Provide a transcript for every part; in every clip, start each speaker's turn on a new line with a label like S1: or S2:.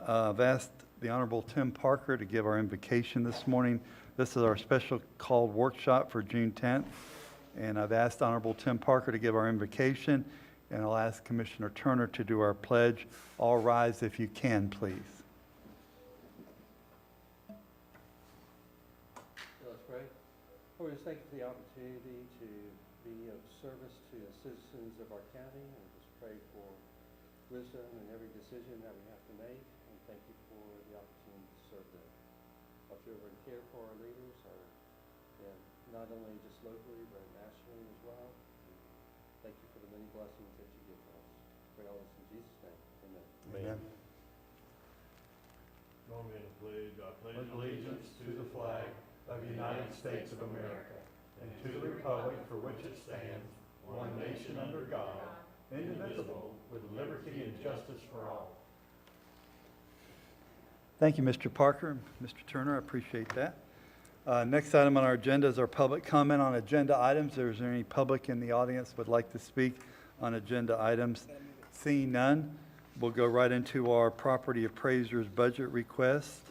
S1: I've asked the Honorable Tim Parker to give our invocation this morning. This is our special called workshop for June 10th. And I've asked Honorable Tim Parker to give our invocation, and I'll ask Commissioner Turner to do our pledge. All rise if you can, please.
S2: Let's pray. Lord, just thank you for the opportunity to be of service to the citizens of our county, and just pray for wisdom in every decision that we have to make, and thank you for the opportunity to serve them. Watch over and care for our leaders, not only just locally, but nationally as well. And thank you for the many blessings that you give us. Pray all this in Jesus' name. Amen.
S1: Amen.
S3: Join me in the pledge. I pledge allegiance to the flag of the United States of America and to the republic for which it stands, one nation under God, indivisible, with liberty and justice for all.
S1: Thank you, Mr. Parker. Mr. Turner, I appreciate that. Next item on our agenda is our public comment on agenda items. Is there any public in the audience would like to speak on agenda items? Seeing none, we'll go right into our property appraiser's budget request.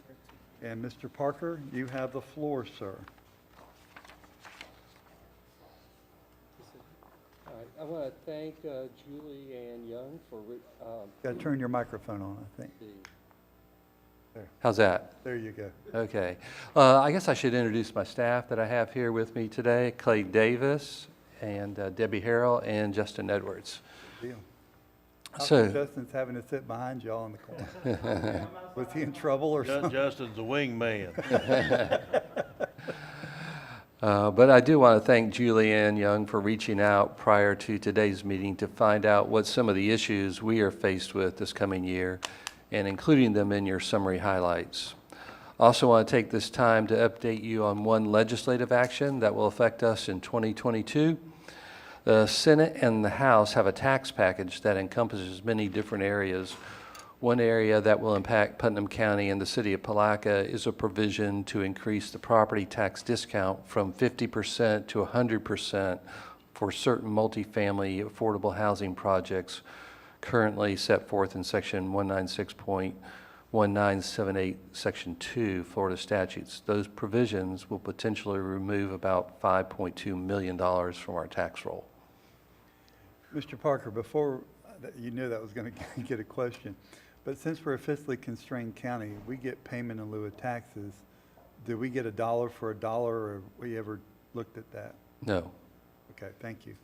S1: And Mr. Parker, you have the floor, sir.
S2: All right. I want to thank Julie Ann Young for
S1: Got to turn your microphone on, I think.
S4: How's that?
S1: There you go.
S4: Okay. I guess I should introduce my staff that I have here with me today. Clay Davis and Debbie Harrell and Justin Edwards.
S1: Good deal.
S4: So
S1: Justin's having to sit behind y'all in the corner. Was he in trouble or something?
S3: Justin's the wingman.
S4: but I do want to thank Julianne Young for reaching out prior to today's meeting to find out what some of the issues we are faced with this coming year, and including them in your summary highlights. Also want to take this time to update you on one legislative action that will affect us in 2022. The Senate and the House have a tax package that encompasses many different areas. One area that will impact Putnam County and the city of Palaca is a provision to increase the property tax discount from 50% to 100% for certain multifamily affordable housing projects currently set forth in section 196.1978, section 2 Florida statutes. Those provisions will potentially remove about $5.2 million from our tax roll.
S1: Mr. Parker, before you knew that was going to get a question, but since we're a fiscally constrained county, we get payment in lieu of taxes. Do we get $1 for $1, or have we ever looked at that?
S4: No,
S1: Okay, thank you.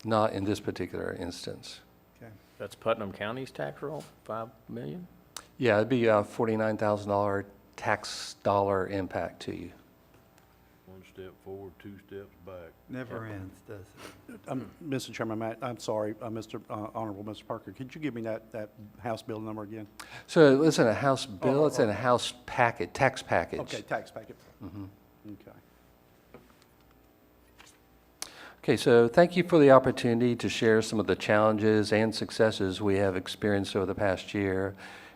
S4: not in this particular instance.
S1: Okay.
S5: That's Putnam County's tax roll, $5 million?
S4: Yeah, it'd be a $49,000 tax dollar impact to you.
S3: One step forward, two steps back.
S1: Never ends, does it?
S6: Mr. Chairman, I'm sorry, Honorable Mr. Parker, could you give me that House bill number again?
S4: So it's in a House bill, it's in a House packet, tax package.
S6: Okay, tax packet.
S4: Mhm.
S6: Okay.
S4: Okay, so thank you for the opportunity to share some of the challenges and successes we have experienced over the past year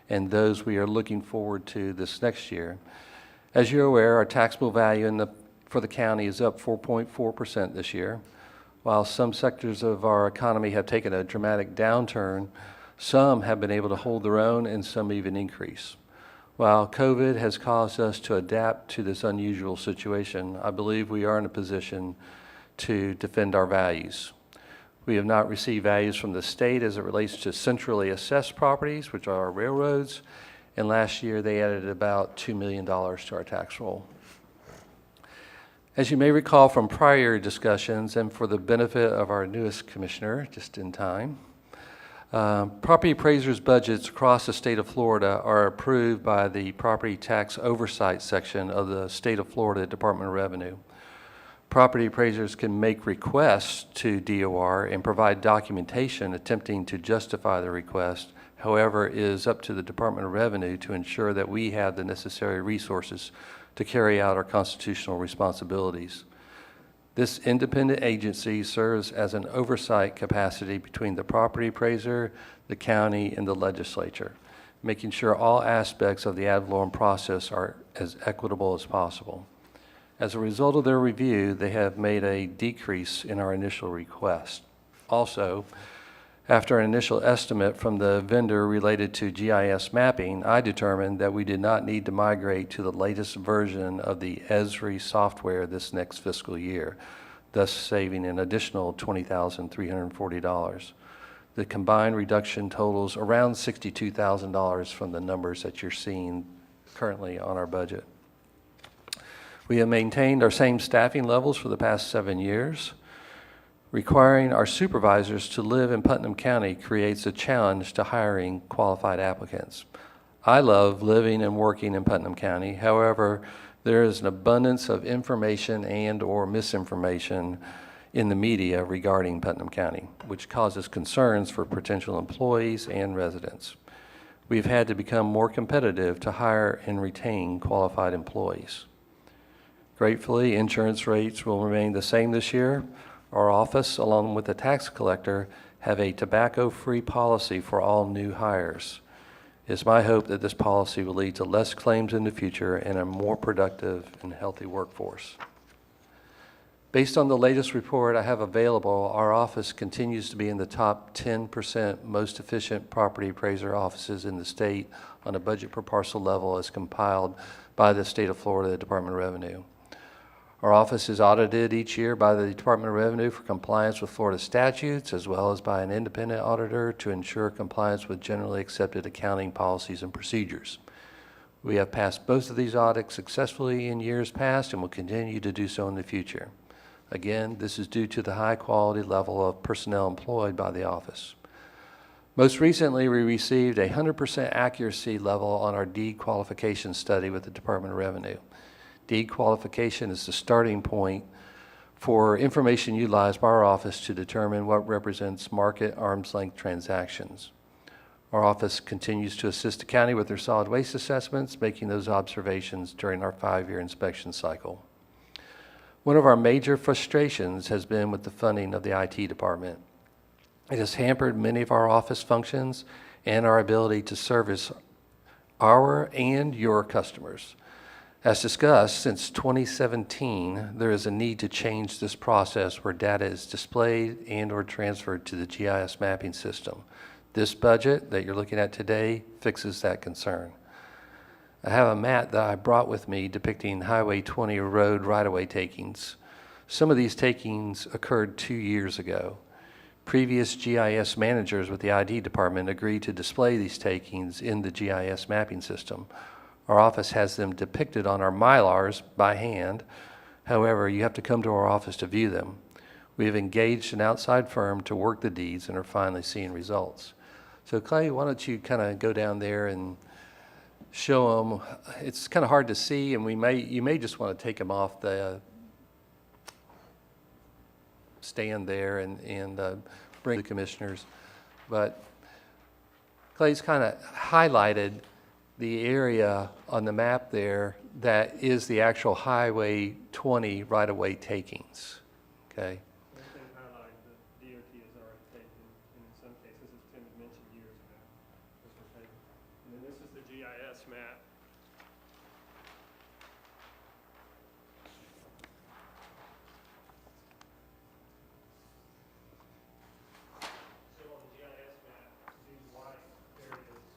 S4: and those we are looking forward to this next year. As you're aware, our taxable value for the county is up 4.4% this year. While some sectors of our economy have taken a dramatic downturn, some have been able to hold their own and some even increase. While COVID has caused us to adapt to this unusual situation, I believe we are in a position to defend our values. We have not received values from the state as it relates to centrally assessed properties, which are our railroads, and last year they added about $2 million to our tax roll. As you may recall from prior discussions, and for the benefit of our newest commissioner, just in time, property appraisers' budgets across the state of Florida are approved by the Property Tax Oversight section of the State of Florida Department of Revenue. Property appraisers can make requests to DOR and provide documentation attempting to justify the request. However, it is up to the Department of Revenue to ensure that we have the necessary resources to carry out our constitutional responsibilities. This independent agency serves as an oversight capacity between the property appraiser, the county, and the legislature, making sure all aspects of the ad valorem process are as equitable as possible. As a result of their review, they have made a decrease in our initial request. Also, After an initial estimate from the vendor related to GIS mapping, I determined that we did not need to migrate to the latest version of the Esri software this next fiscal year, thus saving an additional $20,340. The combined reduction totals around $62,000 from the numbers that you're seeing currently on our budget. We have maintained our same staffing levels for the past 7 years. Requiring our supervisors to live in Putnam County creates a challenge to hiring qualified applicants. I love living and working in Putnam County. However, there is an abundance of information and/or misinformation in the media regarding Putnam County, which causes concerns for potential employees and residents. We've had to become more competitive to hire and retain qualified employees. Gratefully, insurance rates will remain the same this year. Our office, along with the tax collector, have a tobacco-free policy for all new hires. It's my hope that this policy will lead to less claims in the future and a more productive and healthy workforce. Based on the latest report I have available, our office continues to be in the top 10% most efficient property appraiser offices in the state on a budget per parcel level as compiled by the state of Florida Department of Revenue. Our office is audited each year by the Department of Revenue for compliance with Florida statutes, as well as by an independent auditor to ensure compliance with generally accepted accounting policies and procedures. We have passed both of these audits successfully in years past and will continue to do so in the future. Again, this is due to the high quality level of personnel employed by the office. Most recently, we received a 100% accuracy level on our deed qualification study with the Department of Revenue. Deed qualification is the starting point for information utilized by our office to determine what represents market arm's length transactions. Our office continues to assist the county with their solid waste assessments, making those observations during our 5-year inspection cycle. One of our major frustrations has been with the funding of the IT department. It has hampered many of our office functions and our ability to service our and your customers. As discussed, since 2017, there is a need to change this process where data is displayed and/or transferred to the GIS mapping system. This budget that you're looking at today fixes that concern. I have a map that I brought with me depicting Highway 20 road right-of-way takings. Some of these takings occurred 2 years ago. Previous GIS managers with the ID department agreed to display these takings in the GIS mapping system. Our office has them depicted on our Mylars by hand. However, you have to come to our office to view them. We have engaged an outside firm to work the deeds and are finally seeing results. So Clay, why don't you kind of go down there and show them. It's kind of hard to see, and you may just want to take them off the stand there and bring the commissioners. But Clay's kind of highlighted the area on the map there that is the actual Highway 20 right-of-way takings, okay?
S7: One thing highlighted that DOT has already taken, and in some cases, as Tim had mentioned years ago, this was taken. And then this is the GIS map. So on the GIS map, these white areas,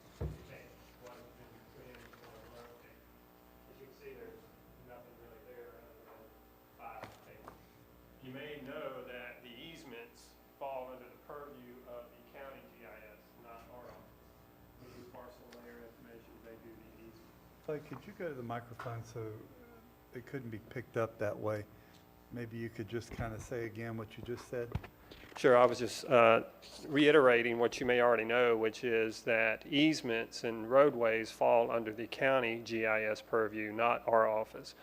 S7: what has been put in for a road taking. As you can see, there's nothing really there other than 5 takings. You may know that the easements fall under the purview of the county GIS, not our office. We do parcel layer information, they do the easements.
S1: Clay, could you go to the microphone so it couldn't be picked up that way? Maybe you could just kind of say again what you just said.
S7: Sure, I was just reiterating what you may already know, which is that easements and roadways fall under the county GIS purview, not our office.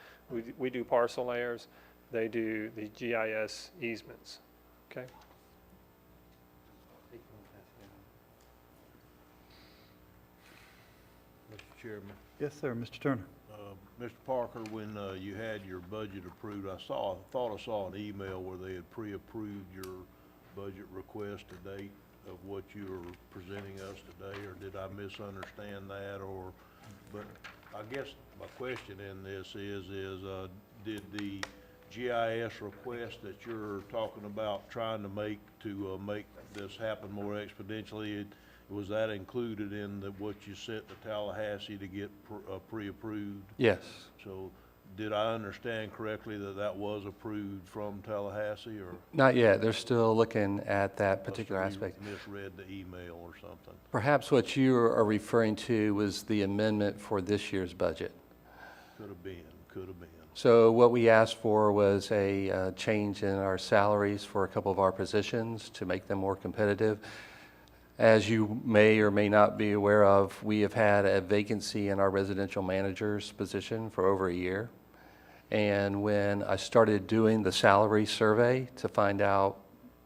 S7: We do parcel layers, they do the GIS easements, okay?
S3: Mr. Chairman,
S1: Yes, sir, Mr. Turner.
S3: Mr. Parker, when you had your budget approved, I thought I saw an email where they had pre-approved your budget request to date of what you're presenting us today, or did I misunderstand that, but I guess my question in this is did the
S8: GIS request that you're talking about trying to make this happen more exponentially, was that included in what you sent to Tallahassee to get pre-approved?
S4: Yes.
S8: So did I understand correctly that that was approved from Tallahassee, or?
S4: Not yet. They're still looking at that particular
S8: must have
S4: aspect.
S8: misread the email or something.
S4: Perhaps what you are referring to was the amendment for this year's budget.
S8: Could have been.
S4: So what we asked for was a change in our salaries for a couple of our positions to make them more competitive. As you may or may not be aware of, we have had a vacancy in our residential manager's position for over a year. And when I started doing the salary survey to find out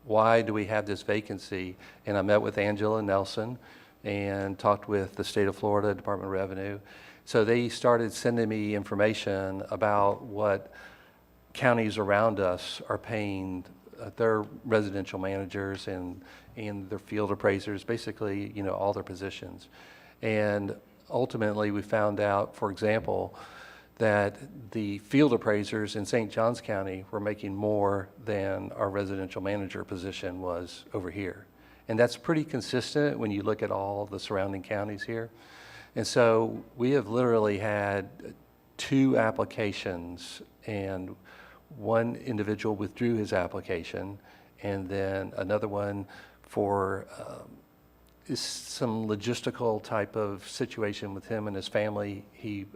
S4: why do we have this vacancy, and I met with Angela Nelson and talked with the state of Florida Department of Revenue. So they started sending me information about what counties around us are paying their residential managers and their field appraisers, basically, you know, all their positions. And ultimately, we found out, for example, that the field appraisers in St. Johns County were making more than our residential manager position was over here. And that's pretty consistent when you look at all the surrounding counties here. And so we have literally had 2 applications, and one individual withdrew his application, and then another one for is some logistical type of situation with him and his family. He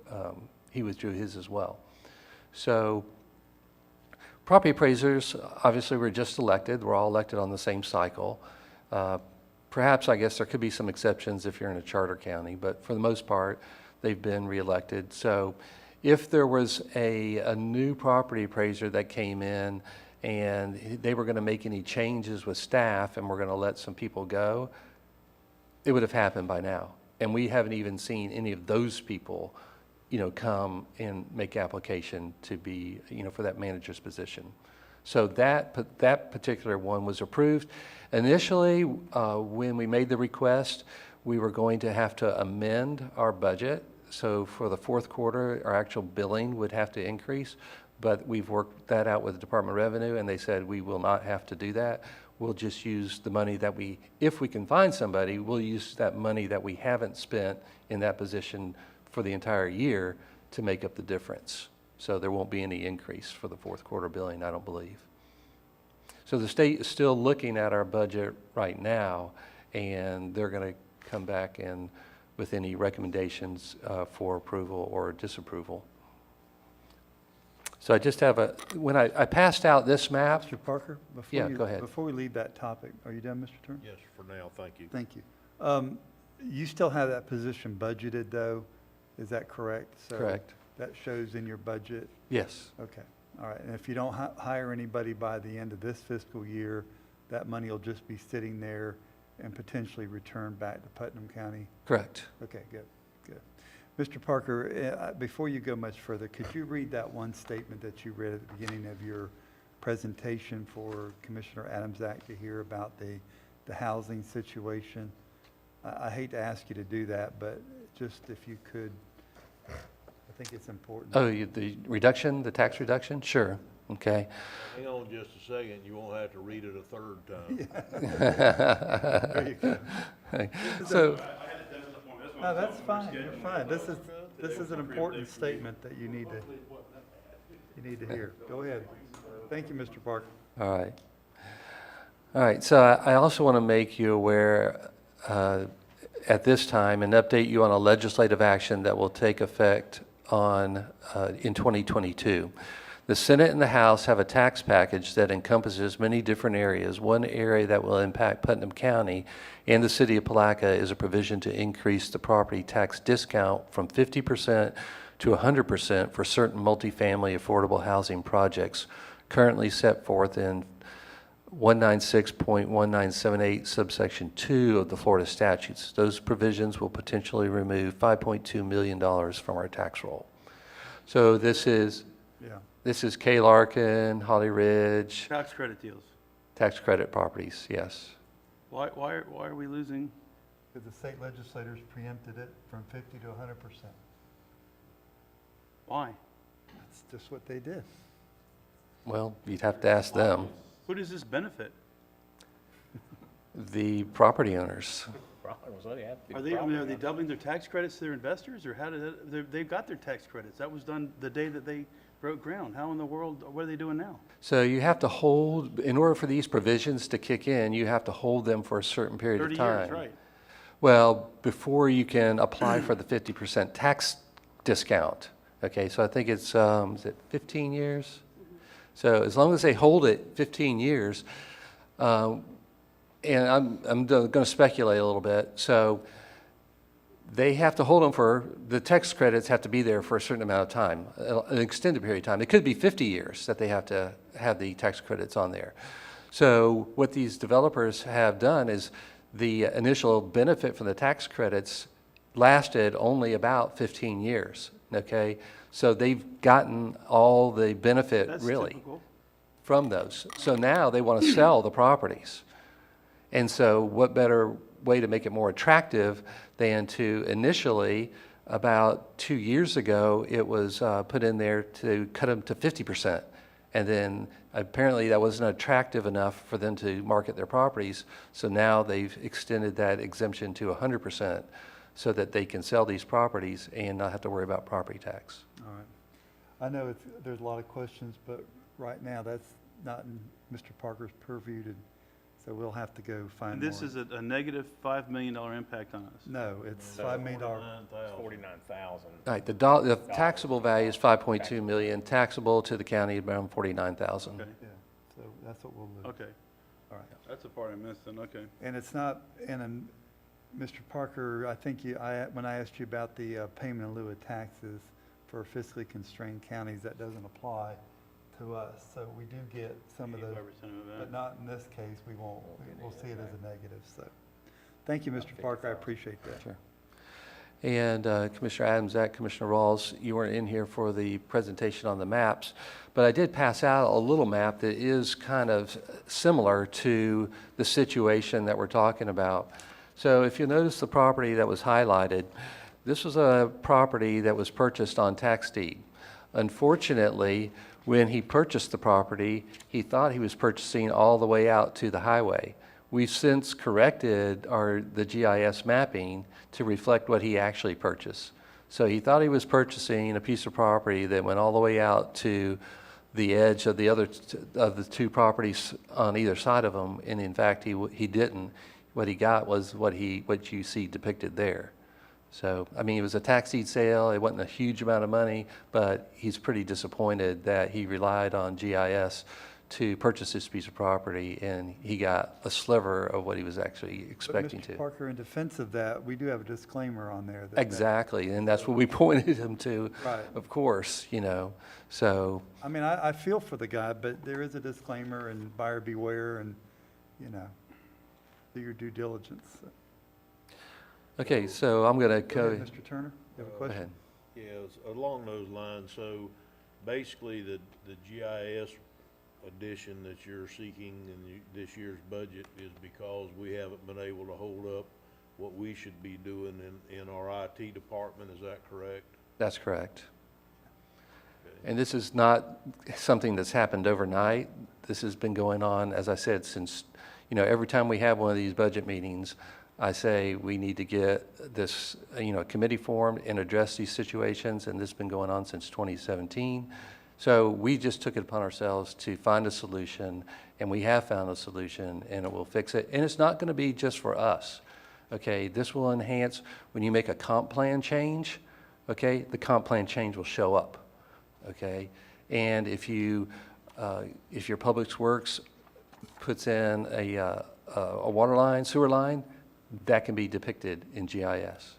S4: withdrew his as well. So property appraisers, obviously, were just elected. We're all elected on the same cycle. Perhaps, I guess, there could be some exceptions if you're in a charter county, but for the most part, they've been reelected. So if there was a new property appraiser that came in and they were going to make any changes with staff and we're going to let some people go, it would have happened by now. And we haven't even seen any of those people, you know, come and make application to be, you know, for that manager's position. So that particular one was approved. Initially, when we made the request, we were going to have to amend our budget. So for the fourth quarter, our actual billing would have to increase, but we've worked that out with the Department of Revenue, and they said we will not have to do that. We'll just use the money that if we can find somebody, we'll use that money that we haven't spent in that position for the entire year to make up the difference. So there won't be any increase for the fourth quarter billing, I don't believe. So the state is still looking at our budget right now, and they're going to come back in with any recommendations for approval or disapproval. So I just have when I passed out this map.
S1: Mr. Parker?
S4: Go ahead.
S1: Before we leave that topic, are you done, Mr. Turner?
S8: Yes, for now, thank you.
S1: Thank you. You still have that position budgeted, though? Is that correct?
S4: Correct.
S1: That shows in your budget?
S4: Yes.
S1: Okay. All right. And if you don't hire anybody by the end of this fiscal year, that money will just be sitting there and potentially returned back to Putnam County?
S4: Correct.
S1: Okay, good, good. Mr. Parker, before you go much further, could you read that one statement that you read at the beginning of your presentation for Commissioner Adams-Act to hear about the housing situation? I hate to ask you to do that, but just if you could, I think it's important.
S4: Oh, the reduction, the tax reduction? Sure. Okay.
S8: Hang on just a second, you won't have to read it a third time.
S1: There you go.
S4: So,
S1: No, that's fine, you're fine. This is an important statement that you need to hear. Go ahead. Thank you, Mr. Parker.
S4: all right. All right, so I also want to make you aware at this time and update you on a legislative action that will take effect in 2022. The Senate and the House have a tax package that encompasses many different areas. One area that will impact Putnam County and the city of Palaca is a provision to increase the property tax discount from 50% to 100% for certain multifamily affordable housing projects currently set forth in 196.1978 subsection 2 of the Florida statutes. Those provisions will potentially remove $5.2 million from our tax roll. So this is Kay Larkin, Holly Ridge,
S9: Tax credit deals.
S4: tax credit properties, yes.
S9: Why are we losing?
S1: Because the state legislators preempted it from 50 to 100%.
S9: Why?
S1: That's just what they did.
S4: Well, you'd have to ask them,
S9: Who does this benefit?
S4: the property owners.
S9: Are they, I mean, are they doubling their tax credits to their investors, or how did that, they've got their tax credits? That was done the day that they broke ground. How in the world, what are they doing now?
S4: So you have to hold, in order for these provisions to kick in, you have to hold them for a certain period of
S9: 30
S4: time.
S9: years, right?
S4: Well, before you can apply for the 50% tax discount. Okay, so I think it's, is it 15 years? So as long as they hold it 15 years, and I'm going to speculate a little bit. So they have to hold them for, the tax credits have to be there for a certain amount of time, an extended period of time. It could be 50 years that they have to have the tax credits on there. So what these developers have done is the initial benefit from the tax credits lasted only about 15 years, okay? So they've gotten all the benefit
S9: That's
S4: really
S9: typical.
S4: from those. So now they want to sell the properties. And so what better way to make it more attractive than to initially, about 2 years ago, it was put in there to cut them to 50%. And then apparently that wasn't attractive enough for them to market their properties. So now they've extended that exemption to 100% so that they can sell these properties and not have to worry about property tax.
S1: All right. I know there's a lot of questions, but right now that's not in Mr. Parker's purview to, so we'll have to go find
S9: And
S1: more.
S9: this is a negative $5 million impact on us.
S1: No, it's $5 million.
S5: 49,000.
S4: Right, the taxable value is 5.2 million, taxable to the county around 49,000.
S9: Okay,
S1: Yeah, so that's what we'll lose.
S9: okay.
S1: All right.
S9: That's the part I missed then, okay.
S1: And it's not, and Mr. Parker, I think when I asked you about the payment in lieu of taxes for fiscally constrained counties, that doesn't apply to us. So we do get some of those,
S9: 85% of
S1: but
S9: that.
S1: not in this case. We'll see it as a negative, so. Thank you, Mr. Parker, I appreciate that.
S4: Sure. And Commissioner Adams, Commissioner Rawls, you weren't in here for the presentation on the maps, but I did pass out a little map that is kind of similar to the situation that we're talking about. So if you notice the property that was highlighted, this was a property that was purchased on tax deed. Unfortunately, when he purchased the property, he thought he was purchasing all the way out to the highway. We've since corrected the GIS mapping to reflect what he actually purchased. So he thought he was purchasing a piece of property that went all the way out to the edge of the two properties on either side of him, and in fact, he didn't. What he got was what you see depicted there. So, I mean, it was a tax deed sale. It wasn't a huge amount of money, but he's pretty disappointed that he relied on GIS to purchase this piece of property, and he got a sliver of what he was actually expecting
S1: But
S4: to.
S1: Mr. Parker, in defense of that, we do have a disclaimer on there.
S4: Exactly, and that's what we pointed him to,
S1: Right.
S4: of course, so.
S1: I mean, I feel for the guy, but there is a disclaimer and buyer beware and, do your due diligence.
S4: Okay, so I'm gonna
S1: Go
S4: go,
S1: ahead, Mr. Turner, you have a
S4: go
S1: question?
S4: ahead.
S8: Yes, along those lines, so basically the GIS addition that you're seeking in this year's budget is because we haven't been able to hold up what we should be doing in our IT department, is that correct?
S4: That's correct.
S8: Okay.
S4: And this is not something that's happened overnight. This has been going on, as I said, since, every time we have one of these budget meetings, I say we need to get this, committee formed and address these situations, and this has been going on since 2017. So we just took it upon ourselves to find a solution, and we have found a solution, and it will fix it. And it's not going to be just for us, okay? This will enhance, when you make a comp plan change, okay, the comp plan change will show up, okay? And if your Public Works puts in a water line, sewer line, that can be depicted in GIS.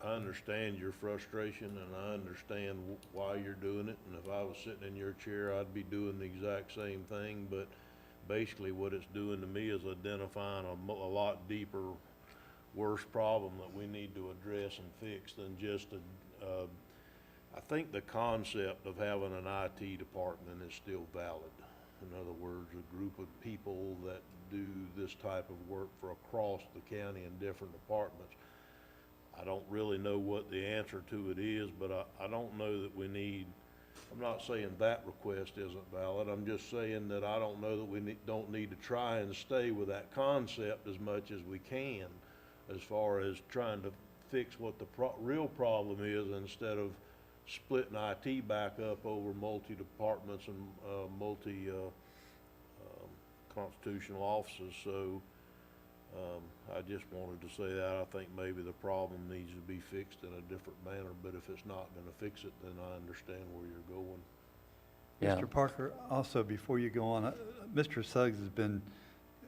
S8: I understand your frustration, and I understand why you're doing it, and if I was sitting in your chair, I'd be doing the exact same thing, but basically what it's doing to me is identifying a lot deeper, worse problem that we need to address and fix than just I think the concept of having an IT department is still valid. In other words, a group of people that do this type of work for across the county in different departments. I don't really know what the answer to it is, but I don't know that we need I'm not saying that request isn't valid. I'm just saying that I don't know that we don't need to try and stay with that concept as much as we can, as far as trying to fix what the real problem is, instead of splitting IT back up over multi-departments and constitutional offices. So I just wanted to say that I think maybe the problem needs to be fixed in a different manner, but if it's not going to fix it, then I understand where you're going.
S4: Yeah.
S1: Mr. Parker, also before you go on, Mr. Suggs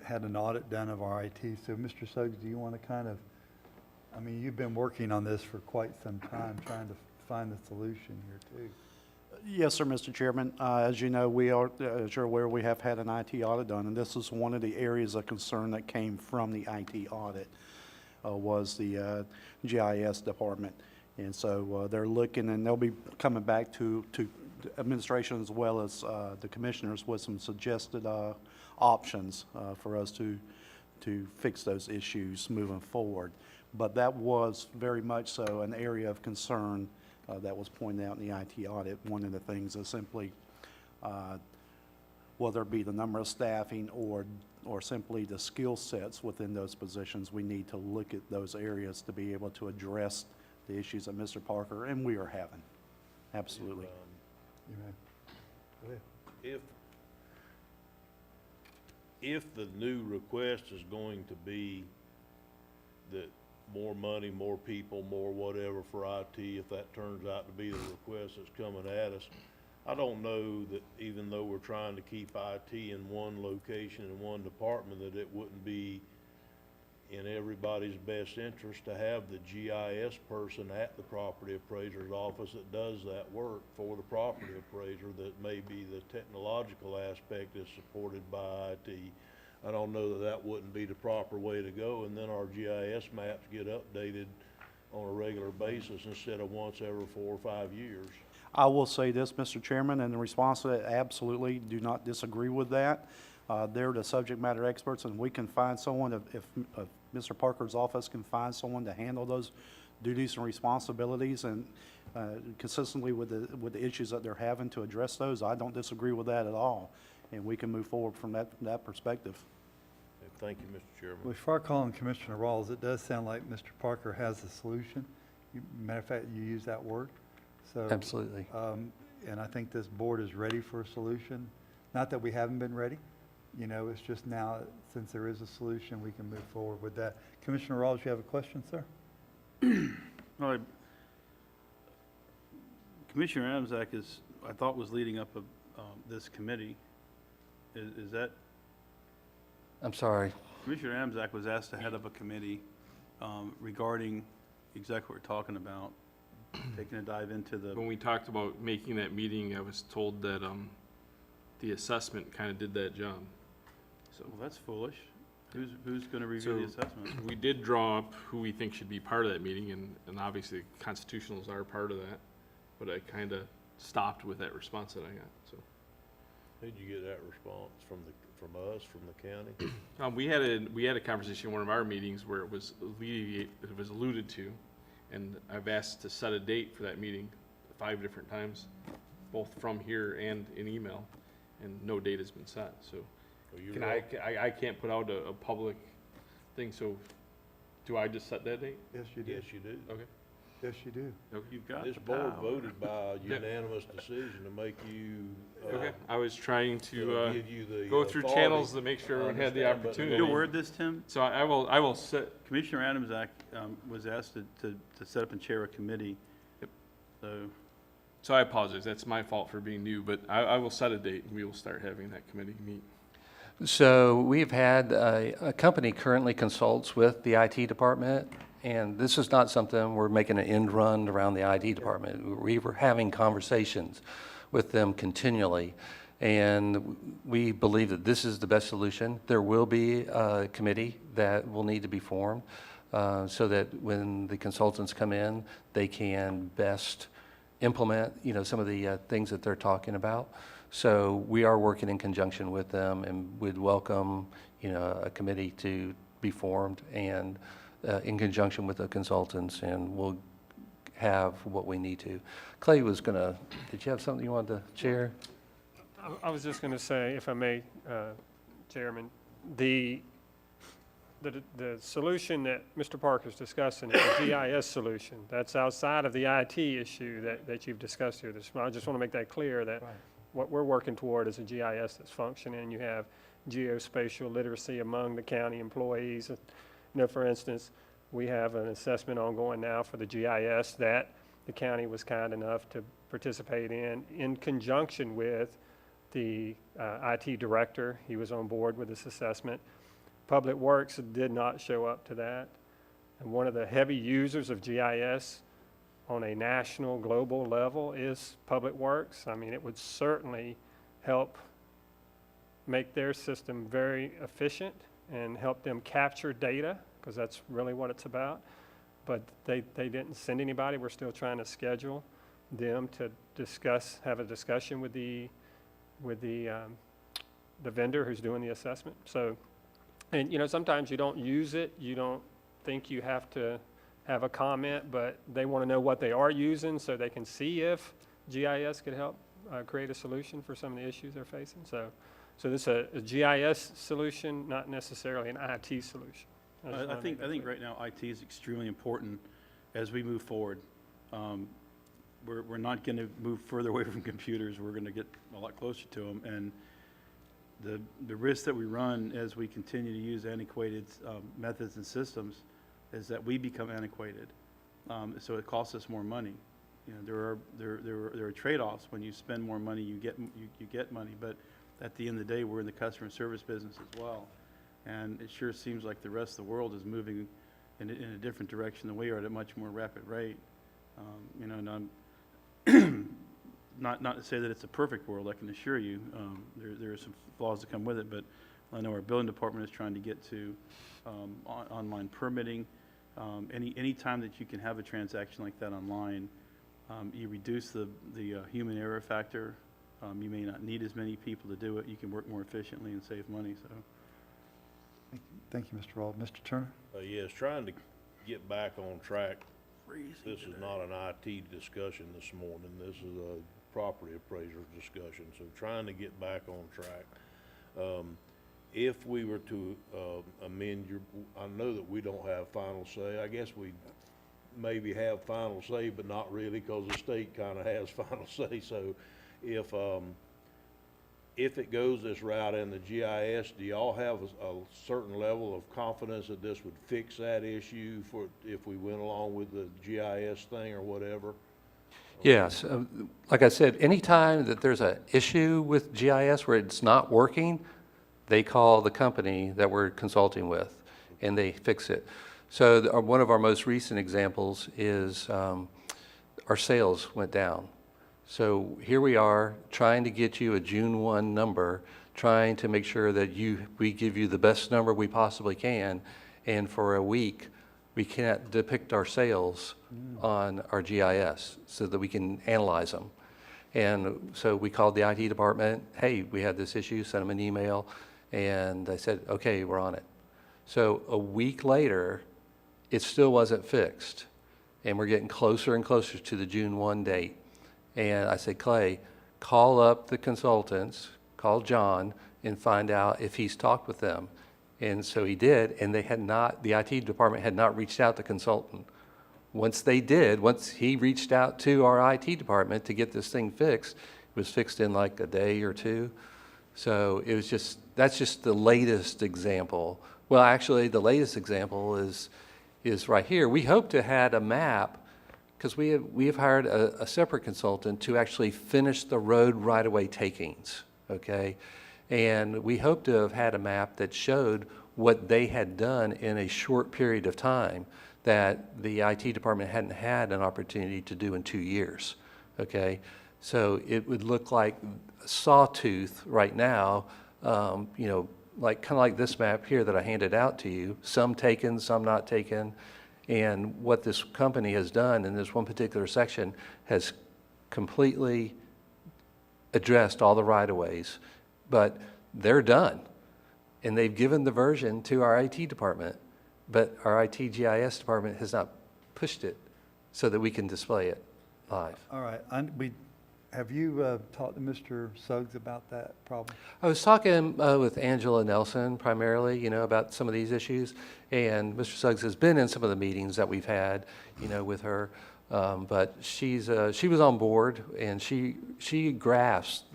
S1: had an audit done of our IT. So Mr. Suggs, do you want to kind of, I mean, you've been working on this for quite some time, trying to find the solution here too.
S6: Yes, sir, Mr. Chairman. As you know, we are, as you're aware, we have had an IT audit done, and this is one of the areas of concern that came from the IT audit, was the GIS department. And so they're looking, and they'll be coming back to administration as well as the commissioners with some suggested options for us to fix those issues moving forward. But that was very much so an area of concern that was pointed out in the IT audit. One of the things is simply whether it be the number of staffing or simply the skill sets within those positions, we need to look at those areas to be able to address the issues that Mr. Parker and we are having. Absolutely.
S1: You may. Go ahead.
S8: If the new request is going to be that more money, more people, more whatever for IT, if that turns out to be the request that's coming at us, I don't know that even though we're trying to keep IT in one location, in one department, that it wouldn't be in everybody's best interest to have the GIS person at the property appraiser's office that does that work for the property appraiser, that maybe the technological aspect is supported by IT. I don't know that that wouldn't be the proper way to go, and then our GIS maps get updated on a regular basis instead of once every 4 or 5 years.
S6: I will say this, Mr. Chairman, in response to that, absolutely do not disagree with that. They're the subject matter experts, and we can find someone, if Mr. Parker's office can find someone to handle those duties and responsibilities, and consistently with the issues that they're having to address those, I don't disagree with that at all. And we can move forward from that perspective.
S8: Thank you, Mr. Chairman.
S1: Before I call on Commissioner Rawls, it does sound like Mr. Parker has a solution. Matter of fact, you use that word. So,
S4: Absolutely.
S1: and I think this board is ready for a solution. Not that we haven't been ready, you know, it's just now, since there is a solution, we can move forward with that. Commissioner Rawls, you have a question, sir?
S9: All right. Commissioner Amzak I thought was leading up this committee. Is that,
S4: I'm sorry.
S9: Commissioner Amzak was asked to head up a committee regarding exactly what we're talking about, taking a dive into the,
S10: When we talked about making that meeting, I was told that the assessment kind of did that job. So
S9: well, that's foolish. Who's going to review the
S10: So-
S9: assessment?
S10: we did draw up who we think should be part of that meeting, and obviously constitutionals are part of that, but I kind of stopped with that response that I got, so.
S8: Did you get that response from us, from the county?
S10: We had a conversation in one of our meetings where it was alluded to, and I've asked to set a date for that meeting 5 different times, both from here and in email, and no date has been set, so. I can't put out a public thing, so do I just set that date?
S1: Yes, you do.
S8: Yes, you do.
S10: Okay.
S1: Yes, you do.
S9: You've got
S8: This
S9: the
S8: board
S9: power.
S8: voted by unanimous decision to make you,
S10: Okay, I was trying to
S8: give you the
S10: go through
S8: authority.
S10: channels to make sure
S8: I
S10: everyone had the
S8: understand, but-
S10: opportunity.
S9: You'll word this, Tim?
S10: So I will set,
S9: Commissioner Adamsack was asked to set up and chair a committee.
S10: Yep.
S9: So,
S10: I apologize, that's my fault for being new, but I will set a date and we will start having that committee meet.
S4: So we've had a company currently consults with the IT department, and this is not something we're making an end run around the IT department. We were having conversations with them continually, and we believe that this is the best solution. There will be a committee that will need to be formed so that when the consultants come in, they can best implement, you know, some of the things that they're talking about. So we are working in conjunction with them, and would welcome, you know, a committee to be formed and in conjunction with the consultants, and we'll have what we need to. Clay was gonna, did you have something you wanted to share?
S11: I was just going to say, if I may, Chairman, the solution that Mr. Parker's discussing is a GIS solution. That's outside of the IT issue that you've discussed here this morning. I just want to make that clear that what we're working toward is a GIS that's functioning. You have geospatial literacy among the county employees. You know, for instance, we have an assessment ongoing now for the GIS that the county was kind enough to participate in conjunction with the IT director. He was on board with this assessment. Public Works did not show up to that. And one of the heavy users of GIS on a national, global level is Public Works. I mean, it would certainly help make their system very efficient and help them capture data, because that's really what it's about. But they didn't send anybody. We're still trying to schedule them to have a discussion with the vendor who's doing the assessment. So, and you know, sometimes you don't use it, you don't think you have to have a comment, but they want to know what they are using so they can see if GIS could help create a solution for some of the issues they're facing. So this is a GIS solution, not necessarily an IT solution.
S9: I think right now IT is extremely important as we move forward. We're not going to move further away from computers. We're going to get a lot closer to them. And the risk that we run as we continue to use antiquated methods and systems is that we become antiquated. So it costs us more money. You know, there are trade-offs. When you spend more money, you get money. But at the end of the day, we're in the customer service business as well. And it sure seems like the rest of the world is moving in a different direction than we are at a much more rapid rate. You know, and I'm not to say that it's a perfect world, I can assure you. There are some flaws that come with it, but I know our building department is trying to get to online permitting. Any time that you can have a transaction like that online, you reduce the human error factor. You may not need as many people to do it. You can work more efficiently and save money. So,
S1: Thank you, Mr. Rald. Mr. Turner?
S8: Yes, trying to get back on track. This is not an IT discussion this morning. This is a property appraiser discussion. So trying to get back on track. If we were to amend I know that we don't have final say. I guess we maybe have final say, but not really, because the state kind of has final say. So if it goes this route in the GIS, do y'all have a certain level of confidence that this would fix that issue if we went along with the GIS thing or whatever?
S4: Yes, like I said, anytime that there's an issue with GIS where it's not working, they call the company that we're consulting with, and they fix it. So one of our most recent examples is our sales went down. So here we are trying to get you a June 1 number, trying to make sure that we give you the best number we possibly can, and for a week we can't depict our sales on our GIS so that we can analyze them. And so we called the IT department. Hey, we had this issue, sent them an email, and they said, okay, we're on it. So a week later, it still wasn't fixed, and we're getting closer and closer to the June 1 date. And I said, Clay, call up the consultants, call John, and find out if he's talked with them. And so he did, and the IT department had not reached out to the consultant. Once he reached out to our IT department to get this thing fixed, it was fixed in like a day or two. So that's just the latest example. Well, actually, the latest example is right here. We hope to have a map, because we have hired a separate consultant to actually finish the road right-of-way takings, okay? And we hope to have had a map that showed what they had done in a short period of time that the IT department hadn't had an opportunity to do in 2 years, okay? So it would look like a sawtooth right now, you know, kind of like this map here that I handed out to you, some taken, some not taken. And what this company has done in this one particular section has completely addressed all the right-of-ways, but they're done. And they've given the version to our IT department, but our IT GIS department has not pushed it so that we can display it live.
S1: All right, have you talked to Mr. Suggs about that problem?
S4: I was talking with Angela Nelson primarily, about some of these issues, and Mr. Suggs has been in some of the meetings that we've had, with her, but she was on board, and she grasped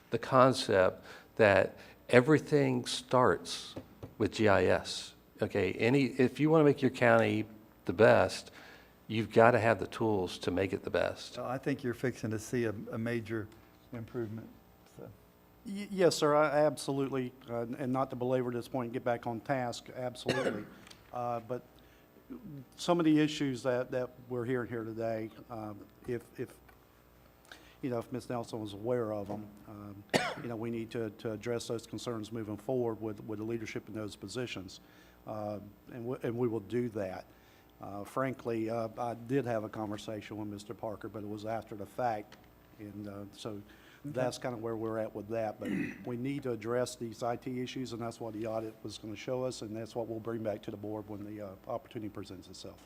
S4: the concept that everything starts with GIS. Okay, if you want to make your county the best, you've got to have the tools to make it the best.
S1: I think you're fixing to see a major improvement, so.
S6: Yes, sir, I absolutely, and not to belabor this point and get back on task, absolutely. But some of the issues that we're hearing here today, if Ms. Nelson was aware of them, we need to address those concerns moving forward with the leadership in those positions. And we will do that. Frankly, I did have a conversation with Mr. Parker, but it was after the fact, and so that's kind of where we're at with that. But we need to address these IT issues, and that's what the audit was going to show us, and that's what we'll bring back to the board when the opportunity presents itself.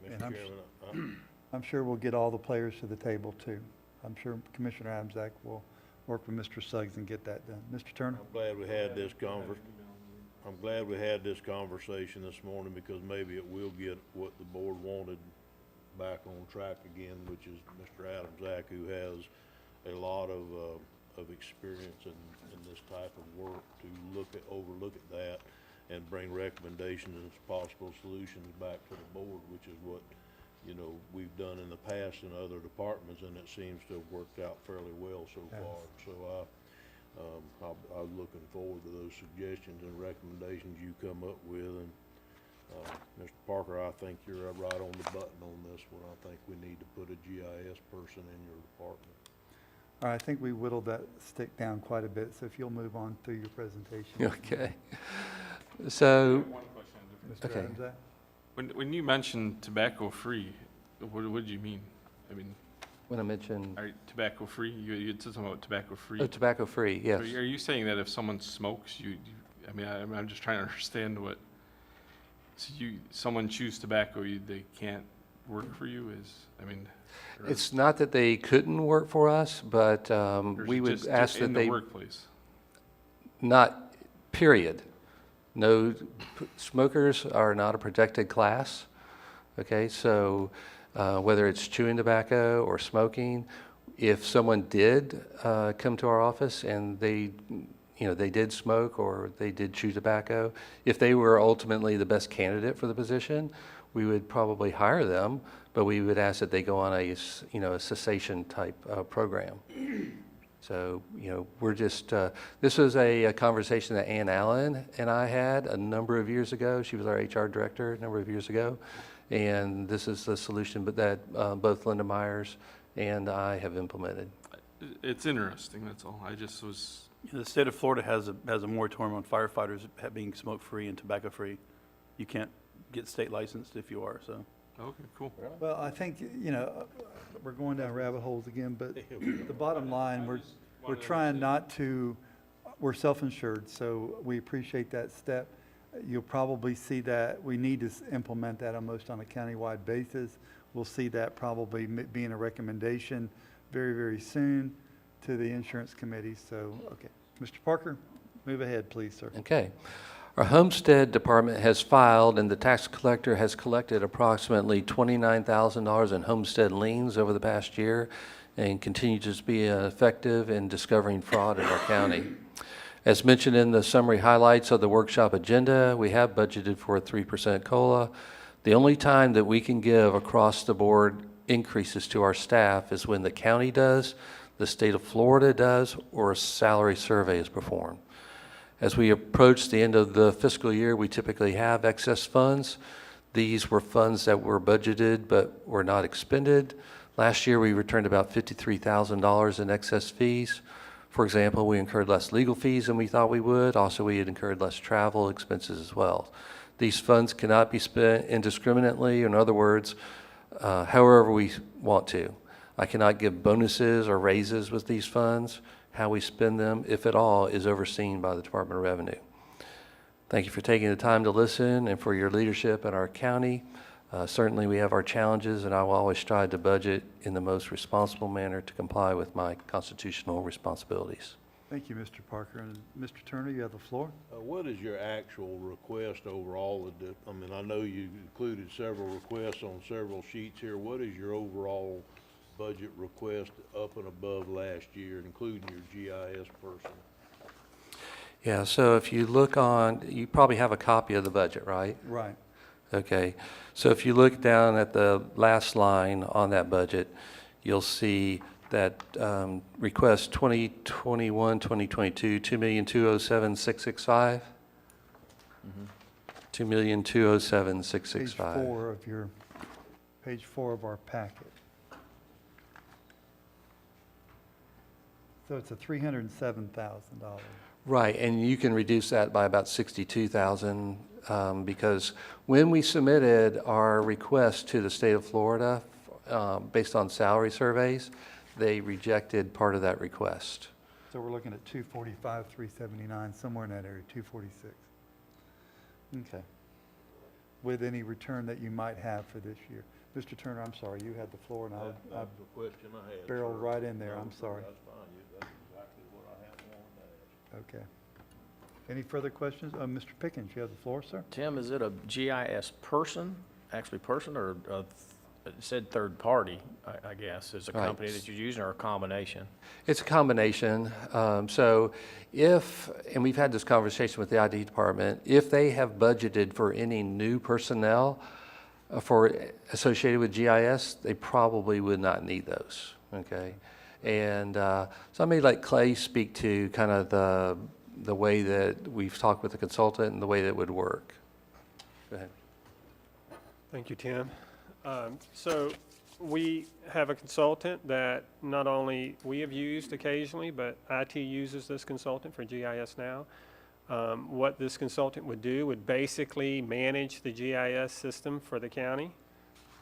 S1: And
S8: Mr.
S1: I'm
S8: Chairman,
S1: I'm sure we'll get all the players to the table, too. I'm sure Commissioner Adamsack will work with Mr. Suggs and get that done. Mr. Turner?
S8: I'm glad we had this conversation this morning, because maybe it will get what the board wanted back on track again, which is Mr. Adamsack, who has a lot of experience in this type of work, to overlook at that and bring recommendations and possible solutions back to the board, which is what we've done in the past in other departments, and it seems to have worked out fairly well so far. So I'm looking forward to those suggestions and recommendations you come up with. And Mr. Parker, I think you're right on the button on this one. I think we need to put a GIS person in your department.
S1: All right, I think we whittled that stick down quite a bit, so if you'll move on through your presentation.
S4: Okay. So,
S10: One question.
S1: Mr.
S4: Okay.
S1: Adamsack?
S10: When you mentioned tobacco-free, what did you mean? I mean,
S4: when I mentioned
S10: tobacco-free, you said something about tobacco-free.
S4: tobacco-free, yes.
S10: So are you saying that if someone smokes, I'm just trying to understand what, so someone chews tobacco, they can't work for you, or-
S4: It's not that they couldn't work for us, but
S10: or is
S4: we
S10: it
S4: would
S10: just
S4: ask that
S10: in
S4: they,
S10: the workplace?
S4: not, period. No, smokers are not a protected class, okay? So whether it's chewing tobacco or smoking, if someone did come to our office and they did smoke or they did chew tobacco, if they were ultimately the best candidate for the position, we would probably hire them, but we would ask that they go on a cessation type program. So, we're just, this was a conversation that Ann Allen and I had a number of years ago. She was our HR director a number of years ago. And this is the solution but that both Linda Myers and I have implemented.
S10: It's interesting, that's all. I just was,
S9: The state of Florida has a moratorium on firefighters being smoke-free and tobacco-free. You can't get state licensed if you are, so.
S10: okay, cool.
S1: Well, I think, we're going down rabbit holes again, but the bottom line, we're trying not to, we're self-insured, so we appreciate that step. You'll probably see that we need to implement that almost on a countywide basis. We'll see that probably being a recommendation very, very soon to the insurance committee. So, okay. Mr. Parker, move ahead, please, sir.
S4: Okay. Our homestead department has filed and the tax collector has collected approximately $29,000 in homestead liens over the past year and continues to be effective in discovering fraud in our county. As mentioned in the summary highlights of the workshop agenda, we have budgeted for a 3% COLA. The only time that we can give across-the-board increases to our staff is when the county does, the state of Florida does, or a salary survey is performed. As we approach the end of the fiscal year, we typically have excess funds. These were funds that were budgeted but were not expended. Last year, we returned about $53,000 in excess fees. For example, we incurred less legal fees than we thought we would. Also, we had incurred less travel expenses as well. These funds cannot be spent indiscriminately. In other words, however we want to. I cannot give bonuses or raises with these funds. How we spend them, if at all, is overseen by the Department of Revenue. Thank you for taking the time to listen and for your leadership in our county. Certainly, we have our challenges, and I will always strive to budget in the most responsible manner to comply with my constitutional responsibilities.
S1: Thank you, Mr. Parker. And Mr. Turner, you have the floor.
S8: What is your actual request overall? I mean, I know you included several requests on several sheets here. What is your overall budget request up and above last year, including your GIS person?
S4: Yeah, so if you look on, you probably have a copy of the budget, right?
S1: Right.
S4: Okay, so if you look down at the last line on that budget, you'll see that request 2021, 2022, 2,207,665. 2,207,665.
S1: Page 4 of our packet. So it's a $307,000.
S4: Right, and you can reduce that by about 62,000 because when we submitted our request to the state of Florida based on salary surveys, they rejected part of that request.
S1: So we're looking at 245, 379, somewhere in that area, 246. Okay. With any return that you might have for this year. Mr. Turner, I'm sorry, you had the floor and I
S8: That's the question I had.
S1: barreled
S8: sir.
S1: right in there,
S8: No,
S1: I'm sorry.
S8: That's fine. That's exactly what I had wanted to ask.
S1: Okay. Any further questions? Mr. Pickens, you have the floor, sir.
S5: Tim, is it a GIS person, actually person, or it said third party, I guess, is a
S4: Right.
S5: company that you're using, or a combination?
S4: It's a combination. So if, and we've had this conversation with the IT department, if they have budgeted for any new personnel associated with GIS, they probably would not need those, okay? And so I may let Clay speak to kind of the way that we've talked with the consultant and the way that would work. Go ahead.
S11: Thank you, Tim. So we have a consultant that not only we have used occasionally, but IT uses this consultant for GIS now. What this consultant would do would basically manage the GIS system for the county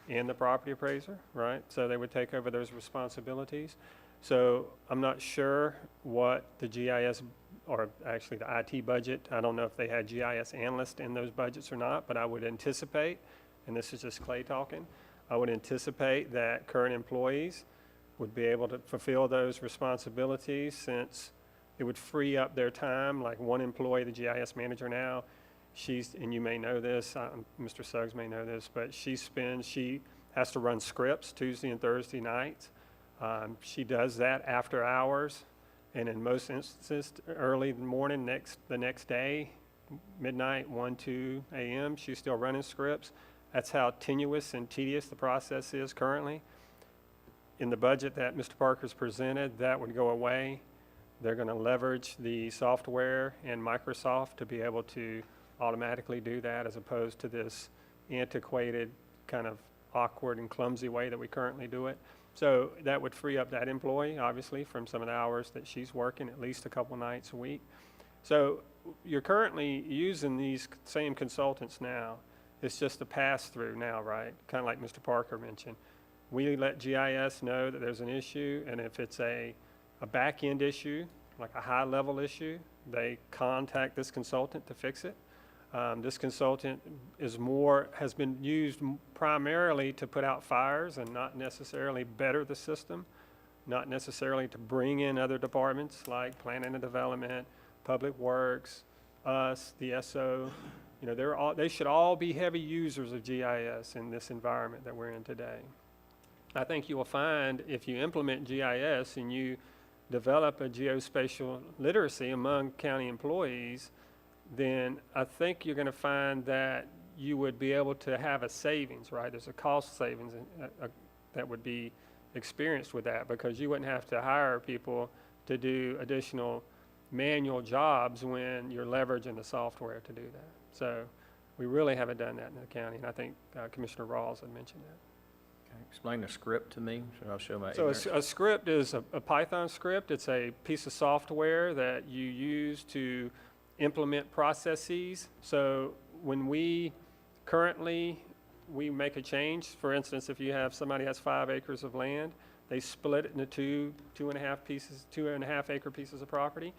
S11: and the property appraiser, right? So they would take over those responsibilities. So I'm not sure what the GIS, or actually the IT budget, I don't know if they had GIS analysts in those budgets or not, but I would anticipate, and this is just Clay talking, I would anticipate that current employees would be able to fulfill those responsibilities, since it would free up their time. Like one employee, the GIS manager now, and you may know this, Mr. Suggs may know this, but she has to run scripts Tuesday and Thursday nights. She does that after hours, and in most instances, early in the morning, the next day, midnight, 1, 2 a.m., she's still running scripts. That's how tenuous and tedious the process is currently. In the budget that Mr. Parker's presented, that would go away. They're going to leverage the software and Microsoft to be able to automatically do that, as opposed to this antiquated, kind of awkward and clumsy way that we currently do it. So that would free up that employee, obviously, from some of the hours that she's working, at least a couple nights a week. So you're currently using these same consultants now. It's just a pass-through now, right? Kind of like Mr. Parker mentioned. We let GIS know that there's an issue, and if it's a back-end issue, like a high-level issue, they contact this consultant to fix it. This consultant has been used primarily to put out fires and not necessarily better the system, not necessarily to bring in other departments like planning and development, public works, us, the SO. You know, they should all be heavy users of GIS in this environment that we're in today. I think you will find, if you implement GIS and you develop a geospatial literacy among county employees, then I think you're going to find that you would be able to have a savings, right? There's a cost savings that would be experienced with that, because you wouldn't have to hire people to do additional manual jobs when you're leveraging the software to do that. So we really haven't done that in the county, and I think Commissioner Rawls had mentioned that.
S5: Explain the script to me, so I'll show my
S11: So
S5: ignorance.
S11: a script is a Python script. It's a piece of software that you use to implement processes. So when we make a change, for instance, if somebody has 5 acres of land, they split it into two and a half acre pieces of property.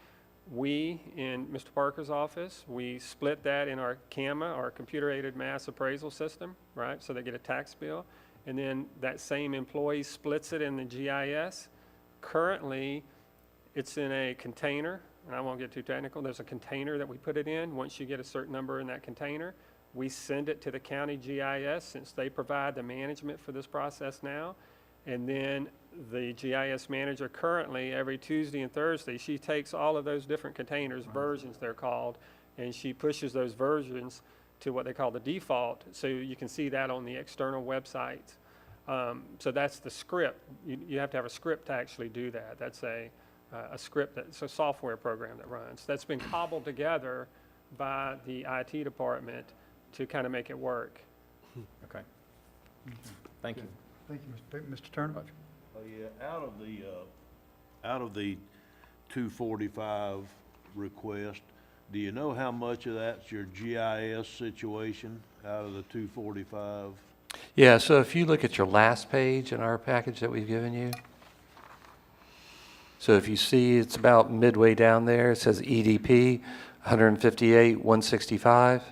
S11: We, in Mr. Parker's office, we split that in our CAMA, our computer-aided mass appraisal system, right? So they get a tax bill. And then that same employee splits it in the GIS. Currently, it's in a container, and I won't get too technical. There's a container that we put it in. Once you get a certain number in that container, we send it to the county GIS, since they provide the management for this process now. And then the GIS manager currently, every Tuesday and Thursday, she takes all of those different containers, versions they're called, and she pushes those versions to what they call the default, so you can see that on the external website. So that's the script. You have to have a script to actually do that. That's a script, that's a software program that runs. That's been cobbled together by the IT department to kind of make it work.
S5: Okay. Thank you.
S1: Thank you, Mr. Turner.
S8: Oh, yeah, out of the 245 request, do you know how much of that's your GIS situation out of the 245?
S4: Yeah, so if you look at your last page in our package that we've given you, so if you see it's about midway down there, it says EDP, 158, 165.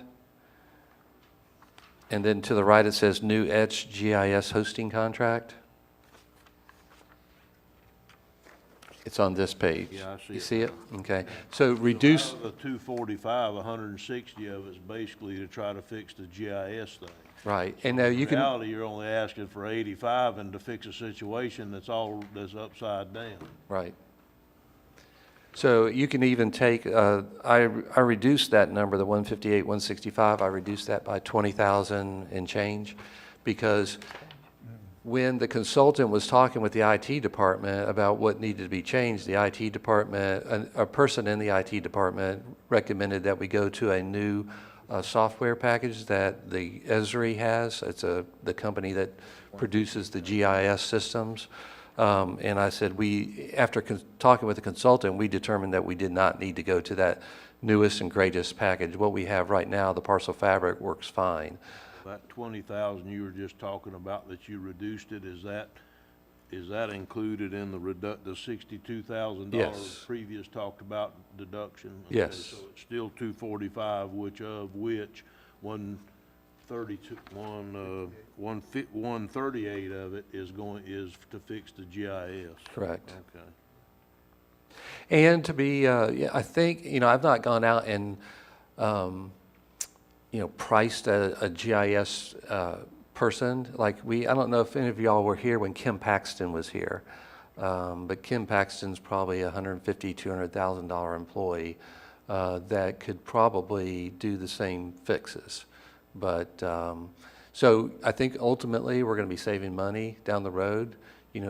S4: And then to the right, it says new Etch GIS hosting contract. It's on this page.
S8: Yeah, I see
S4: You
S8: it
S4: see it?
S8: now.
S4: Okay. So reduce,
S8: Out of the 245, 160 of it's basically to try to fix the GIS thing.
S4: right. And now you
S8: In
S4: can,
S8: reality, you're only asking for 85 and to fix a situation that's upside down.
S4: right. So you can even take, I reduced that number, the 158, 165, I reduced that by 20,000 and change, because when the consultant was talking with the IT department about what needed to be changed, the IT department, a person in the IT department recommended that we go to a new software package that the Esri has. It's the company that produces the GIS systems. And I said, after talking with the consultant, we determined that we did not need to go to that newest and greatest package. What we have right now, the Parcel Fabric, works fine.
S8: That 20,000 you were just talking about that you reduced it, is that included in the $62,000
S4: Yes.
S8: previous talked about deduction? Okay,
S4: Yes.
S8: So it's still 245, which 138 of it is to fix the GIS.
S4: Correct.
S8: Okay.
S4: And to be, I think, I've not gone out and, priced a GIS person. Like I don't know if any of y'all were here when Kim Paxton was here. But Kim Paxton's probably a $150,000, $200,000 employee that could probably do the same fixes. But, so I think ultimately we're going to be saving money down the road,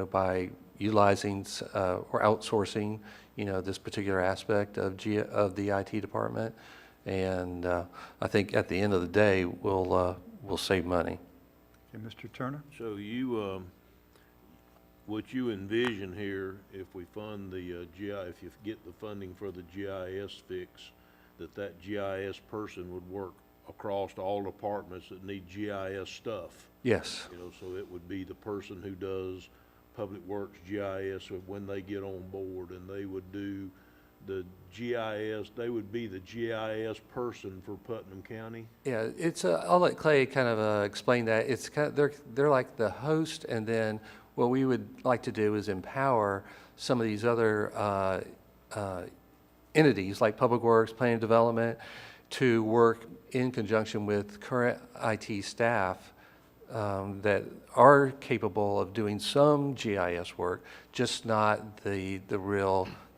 S4: by utilizing or outsourcing, this particular aspect of the IT department. And I think at the end of the day, we'll save money.
S1: Okay, Mr. Turner?
S8: So what you envision here, if we fund the if you get the funding for the GIS fix, that GIS person would work across all departments that need GIS stuff.
S4: Yes.
S8: So it would be the person who does Public Works GIS when they get on board, and they would do the GIS, they would be the GIS person for Putnam County?
S4: Yeah, I'll let Clay kind of explain that. It's kind of, they're like the host, and then what we would like to do is empower some of these other entities like Public Works, Planning and Development, to work in conjunction with current IT staff that are capable of doing some GIS work, just not the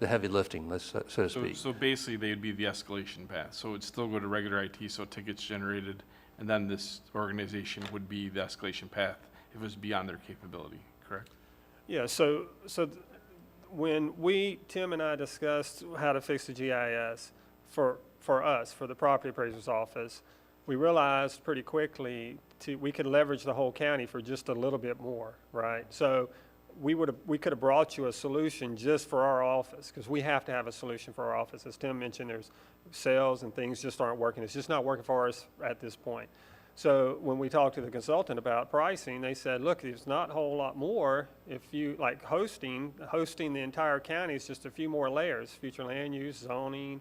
S4: heavy lifting, so to speak.
S10: So basically, they'd be the escalation path. So it'd still go to regular IT, so tickets generated, and then this organization would be the escalation path if it was beyond their capability, correct?
S11: Yeah, so when Tim and I discussed how to fix the GIS for us, for the property appraiser's office, we realized pretty quickly we could leverage the whole county for just a little bit more, right? So we could have brought you a solution just for our office, because we have to have a solution for our office. As Tim mentioned, there's sales and things just aren't working. It's just not working for us at this point. So when we talked to the consultant about pricing, they said, look, there's not a whole lot more if you, like hosting the entire county is just a few more layers, future land use, zoning,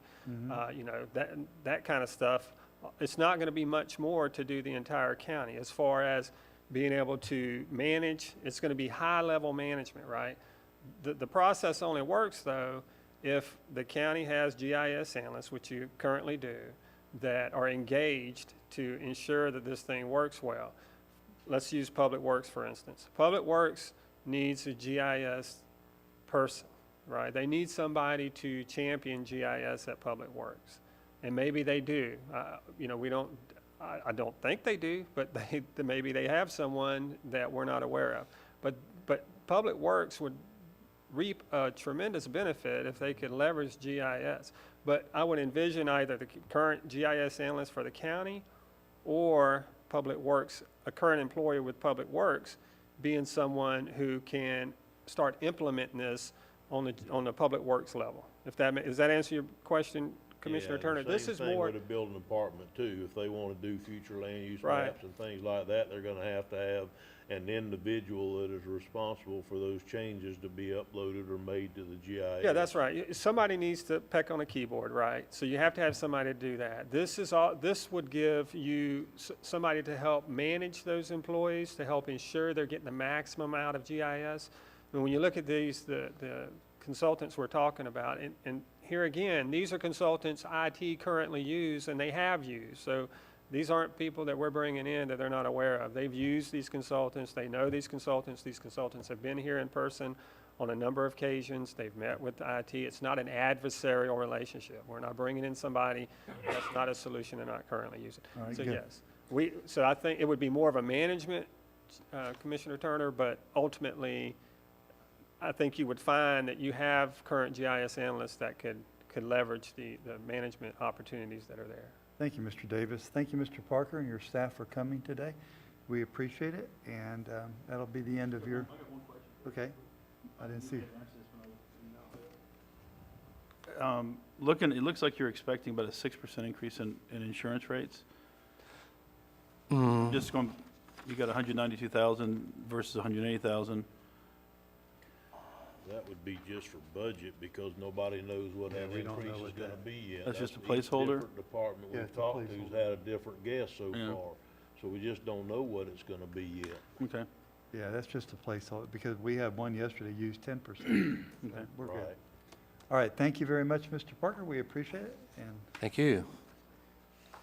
S11: you know, that kind of stuff. It's not going to be much more to do the entire county. As far as being able to manage, it's going to be high-level management, right? The process only works, though, if the county has GIS analysts, which you currently do, that are engaged to ensure that this thing works well. Let's use Public Works, for instance. Public Works needs a GIS person, right? They need somebody to champion GIS at Public Works. And maybe they do. You know, I don't think they do, but maybe they have someone that we're not aware of. But Public Works would reap a tremendous benefit if they could leverage GIS. But I would envision either the current GIS analyst for the county or Public Works, a current employee with Public Works, being someone who can start implementing this on the Public Works level. Does that answer your question, Commissioner Turner? This is
S8: Same thing
S11: more.
S8: with the building department too. If they want to do future land use
S11: Right.
S8: maps and things like that, they're gonna have to have an individual that is responsible for those changes to be uploaded or made to the GIS.
S11: Yeah, that's right. Somebody needs to peck on a keyboard, right? So you have to have somebody to do that. This would give you somebody to help manage those employees, to help ensure they're getting the maximum out of GIS. And when you look at these, the consultants we're talking about, and here again, these are consultants IT currently use and they have used. So these aren't people that we're bringing in that they're not aware of. They've used these consultants. They know these consultants. These consultants have been here in person on a number of occasions. They've met with the IT. It's not an adversarial relationship. We're not bringing in somebody that's not a solution they're not currently using.
S1: All right,
S11: So
S1: good.
S11: yes, so I think it would be more of a management, Commissioner Turner, but ultimately, I think you would find that you have current GIS analysts that could leverage the management opportunities that are there.
S1: Thank you, Mr. Davis. Thank you, Mr. Parker, and your staff for coming today. We appreciate it, and that'll be the end of your. Okay, I didn't see.
S9: It looks like you're expecting about a 6% increase in insurance rates. Just going, you got 192,000 versus 180,000.
S8: That would be just for budget because nobody knows what
S1: Yeah,
S8: that
S1: we don't know
S8: increase is
S1: what
S8: gonna
S1: that-
S8: be yet.
S9: That's just a
S8: each
S9: placeholder?
S8: different department
S1: Yeah,
S8: we've
S1: it's a
S8: talked to's
S1: placeholder.
S8: had a different guess so
S9: Yeah.
S8: far. So we just don't know what it's gonna be yet.
S9: Okay.
S1: Yeah, that's just a placeholder, because we had one yesterday use 10%.
S9: Okay.
S1: We're good.
S8: Right.
S1: All right, thank you very much, Mr. Parker. We appreciate it, and
S4: Thank you.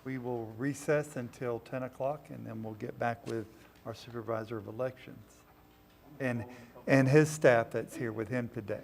S1: we will recess until 10 o'clock, and then we'll get back with our supervisor of elections and his staff that's here with him today.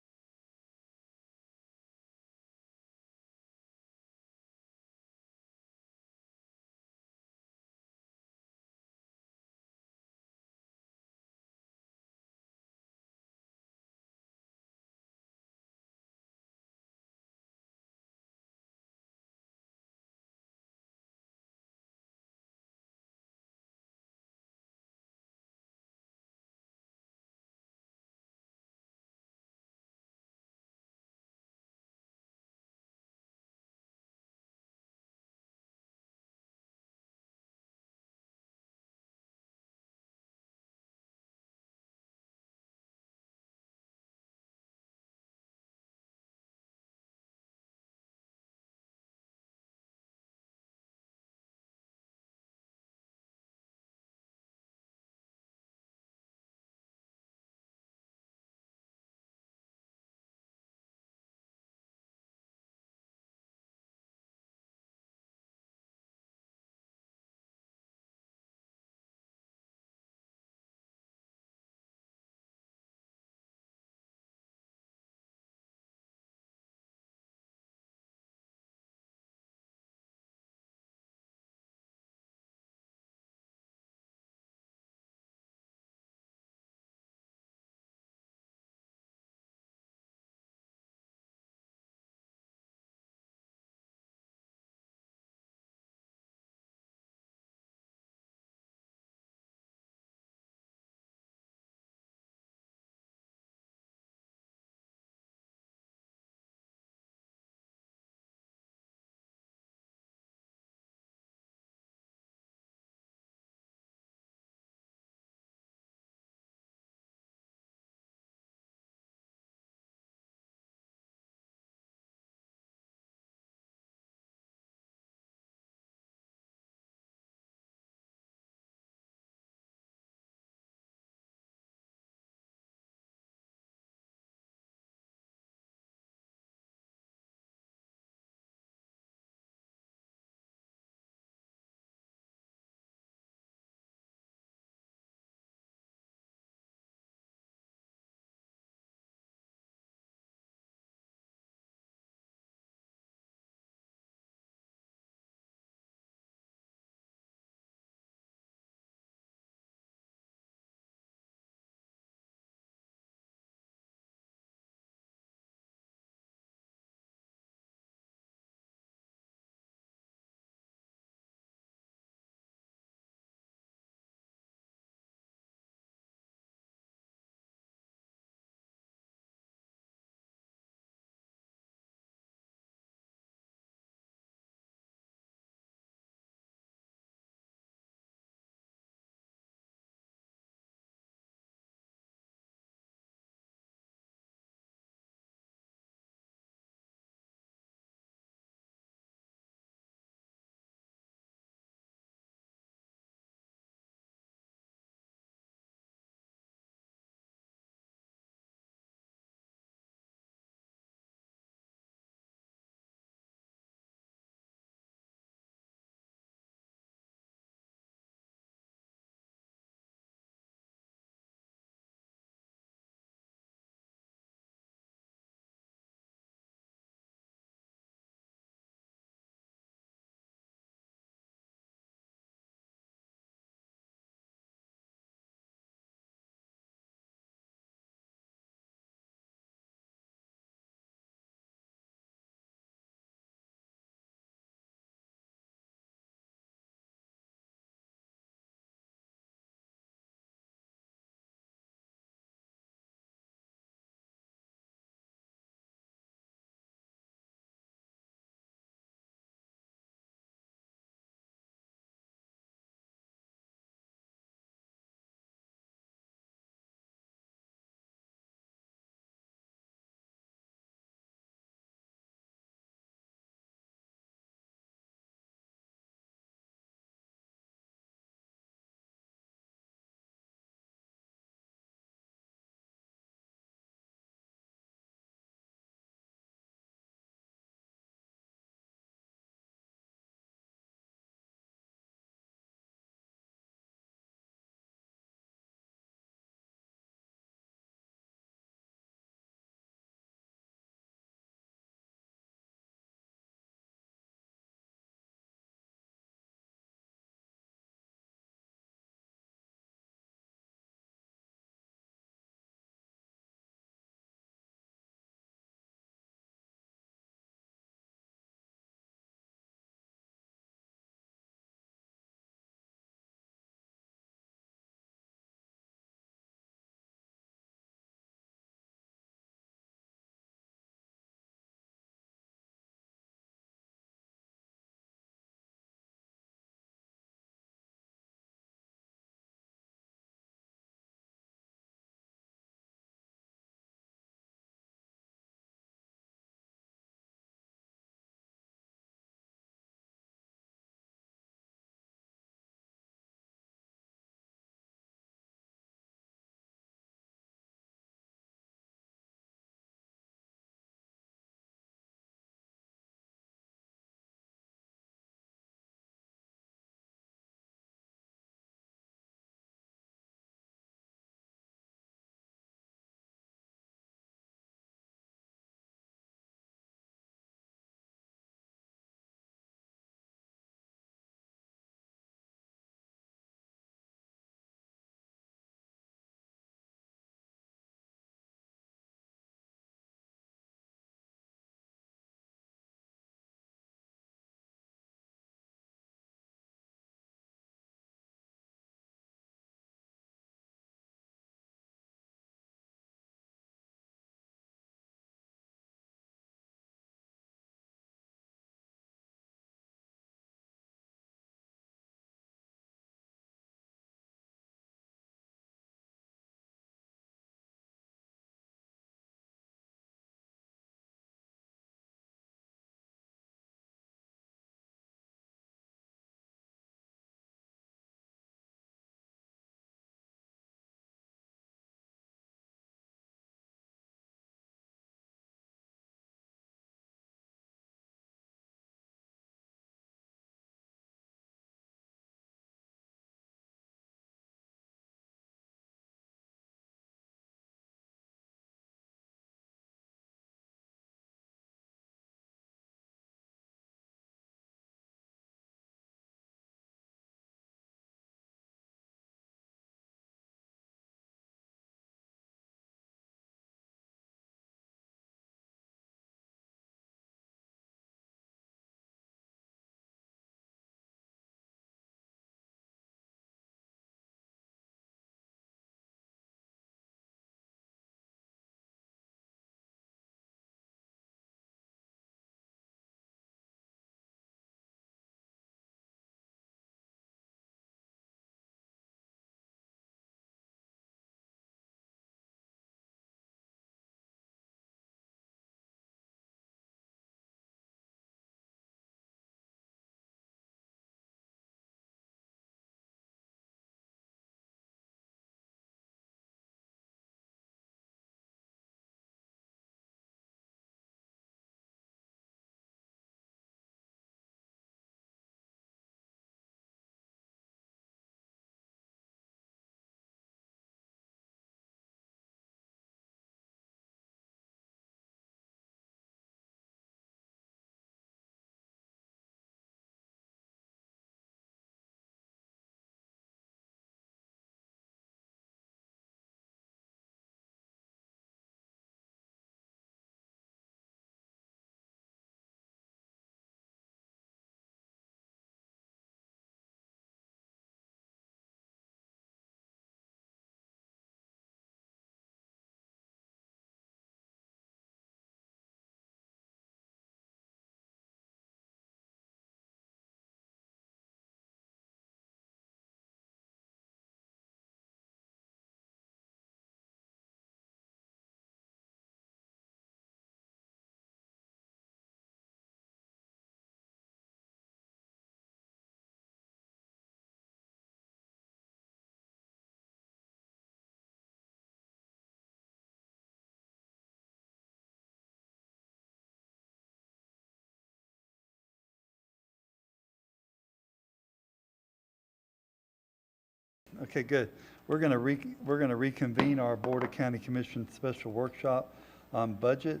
S1: Okay, good. We're going to reconvene our Board of County Commission special workshop on budget.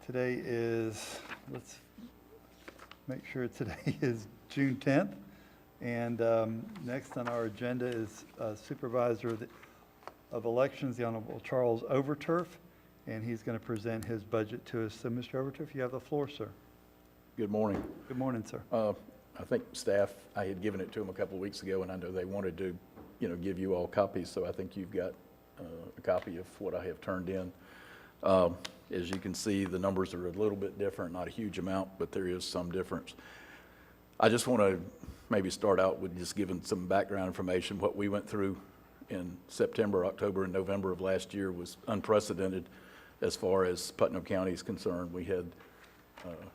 S1: Today is, let's make sure today is June 10th. And next on our agenda is Supervisor of Elections, the Honorable Charles Overturf, and he's going to present his budget to us. So, Mr. Overturf, you have the floor, sir.
S12: Good morning.
S1: Good morning, sir.
S12: I think staff, I had given it to them a couple of weeks ago, and I know they wanted to, give you all copies, so I think you've got a copy of what I have turned in. As you can see, the numbers are a little bit different, not a huge amount, but there is some difference. I just want to maybe start out with just giving some background information. What we went through in September, October, and November of last year was unprecedented as far as Putnam County is concerned. We had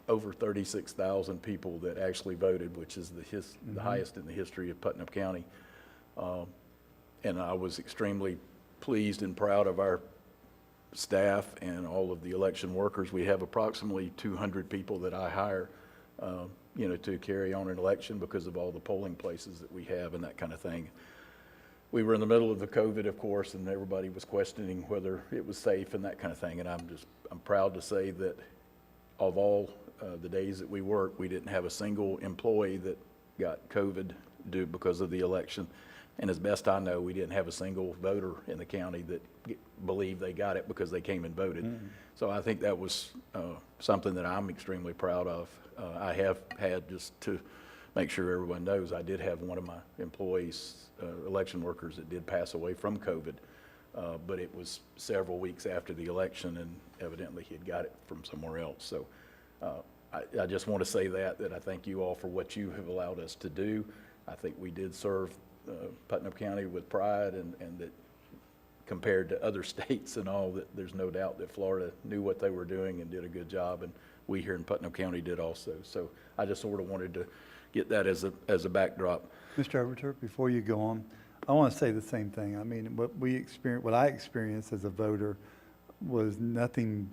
S12: over 36,000 people that actually voted, which is the highest in the history of Putnam County. And I was extremely pleased and proud of our staff and all of the election workers. We have approximately 200 people that I hire, to carry on an election because of all the polling places that we have and that kind of thing. We were in the middle of the COVID, of course, and everybody was questioning whether it was safe and that kind of thing. And I'm proud to say that of all the days that we worked, we didn't have a single employee that got COVID because of the election. And as best I know, we didn't have a single voter in the county that believed they got it because they came and voted. So I think that was something that I'm extremely proud of. I have had, just to make sure everyone knows, I did have one of my employees, election workers, that did pass away from COVID. But it was several weeks after the election, and evidently he had got it from somewhere else. So I just want to say that I thank you all for what you have allowed us to do. I think we did serve Putnam County with pride, and that compared to other states and all, that there's no doubt that Florida knew what they were doing and did a good job, and we here in Putnam County did also. So I just sort of wanted to get that as a backdrop.
S1: Mr. Overturf, before you go on, I want to say the same thing. I mean, what I experienced as a voter was nothing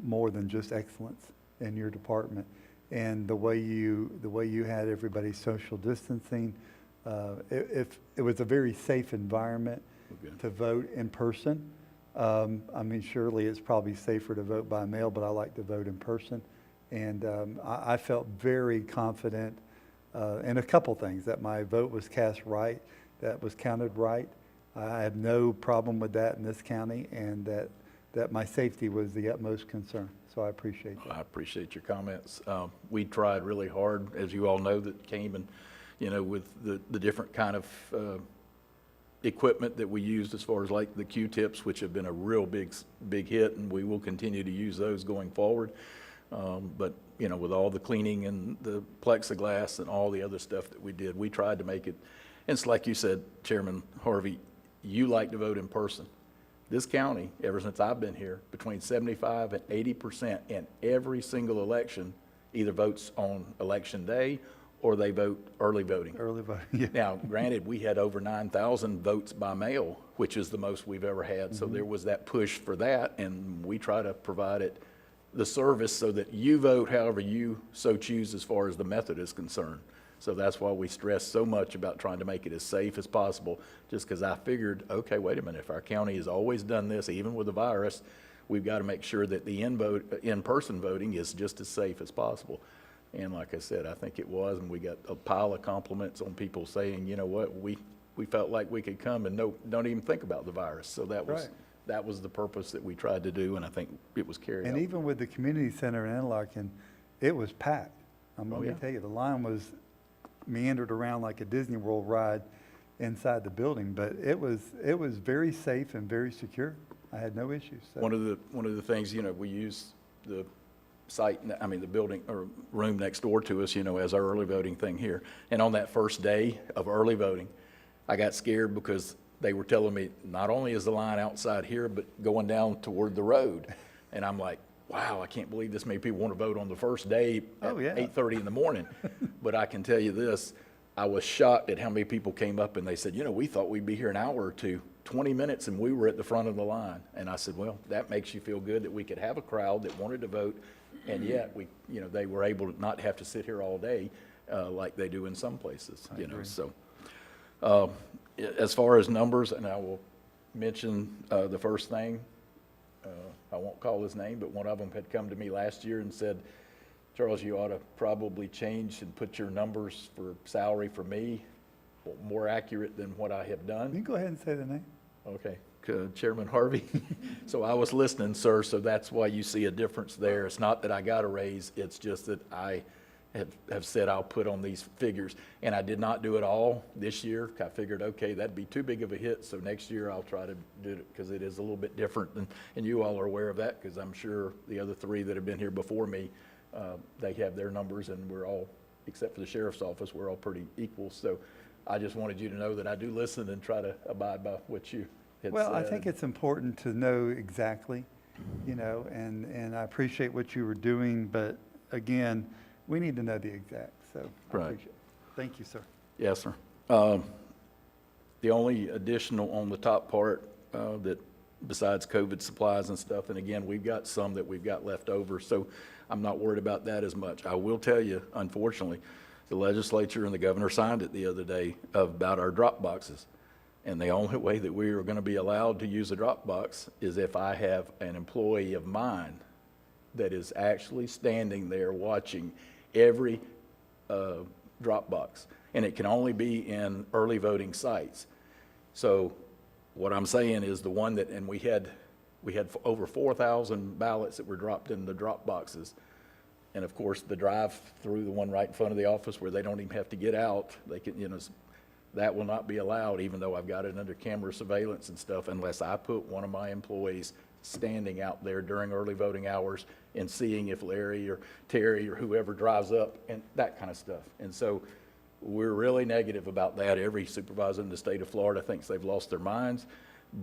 S1: more than just excellence in your department, and the way you had everybody social distancing. It was a very safe environment to vote in person. I mean, surely it's probably safer to vote by mail, but I like to vote in person, and I felt very confident in a couple things, that my vote was cast right, that was counted right. I have no problem with that in this county, and that my safety was the utmost concern. So I appreciate that.
S12: I appreciate your comments. We tried really hard, as you all know, that came and, with the different kind of equipment that we used, as far as like the Q-tips, which have been a real big hit, and we will continue to use those going forward. But, with all the cleaning and the plexiglass and all the other stuff that we did, we tried to make it. And it's like you said, Chairman Harvey, you like to vote in person. This county, ever since I've been here, between 75 and 80% in every single election either votes on election day or they vote early voting.
S1: Early voting, yeah.
S12: Now, granted, we had over 9,000 votes by mail, which is the most we've ever had. So there was that push for that, and we try to provide it the service so that you vote however you so choose as far as the method is concerned. So that's why we stress so much about trying to make it as safe as possible, just because I figured, okay, wait a minute, if our county has always done this, even with the virus, we've got to make sure that the in-person voting is just as safe as possible. And like I said, I think it was, and we got a pile of compliments on people saying, you know what, we felt like we could come and don't even think about the virus. So that was,
S1: Right.
S12: That was the purpose that we tried to do, and I think it was carried out.
S1: And even with the community center in Interlaken, it was packed. Let me tell you, the line was meandered around like a Disney World ride inside the building, but it was very safe and very secure. I had no issues. So.
S12: One of the things, we use the site, the building or room next door to us, as our early voting thing here. And on that first day of early voting, I got scared because they were telling me not only is the line outside here, but going down toward the road. And I'm like, wow, I can't believe this many people want to vote on the first day at 8:30 in the morning. But I can tell you this, I was shocked at how many people came up and they said, we thought we'd be here an hour or two, 20 minutes, and we were at the front of the line. And I said, well, that makes you feel good that we could have a crowd that wanted to vote, and yet they were able to not have to sit here all day like they do in some places, So As far as numbers, and I will mention the first thing, I won't call his name, but one of them had come to me last year and said, Charles, you ought to probably change and put your numbers for salary for me more accurate than what I have
S1: You
S12: done.
S1: can go ahead and say the name.
S12: Okay, Chairman Harvey. So I was listening, sir, so that's why you see a difference there. It's not that I got a raise, it's just that I have said I'll put on these figures. And I did not do it all this year. I figured, okay, that'd be too big of a hit, so next year I'll try to do it because it is a little bit different. And you all are aware of that because I'm sure the other three that have been here before me, they have their numbers and we're all, except for the sheriff's office, we're all pretty equal. So I just wanted you to know that I do listen and try to abide by what you had said.
S1: Well, I think it's important to know exactly, you know, and I appreciate what you were doing, but again, we need to know the exact, so I
S12: Right.
S1: appreciate it. Thank you, sir.
S12: Yes, sir. The only additional on the top part that besides COVID supplies and stuff, and again, we've got some that we've got left over, so I'm not worried about that as much. I will tell you, unfortunately, the legislature and the governor signed it the other day about our drop boxes. And the only way that we are going to be allowed to use a drop box is if I have an employee of mine that is actually standing there watching every drop box. And it can only be in early voting sites. So what I'm saying is the one that, and we had over 4,000 ballots that were dropped in the drop boxes. And of course, the drive-through, the one right in front of the office where they don't even have to get out, they can, you know, that will not be allowed, even though I've got it under camera surveillance and stuff, unless I put one of my employees standing out there during early voting hours and seeing if Larry or Terry or whoever drives up and that kind of stuff. And so we're really negative about that. Every supervisor in the state of Florida thinks they've lost their minds,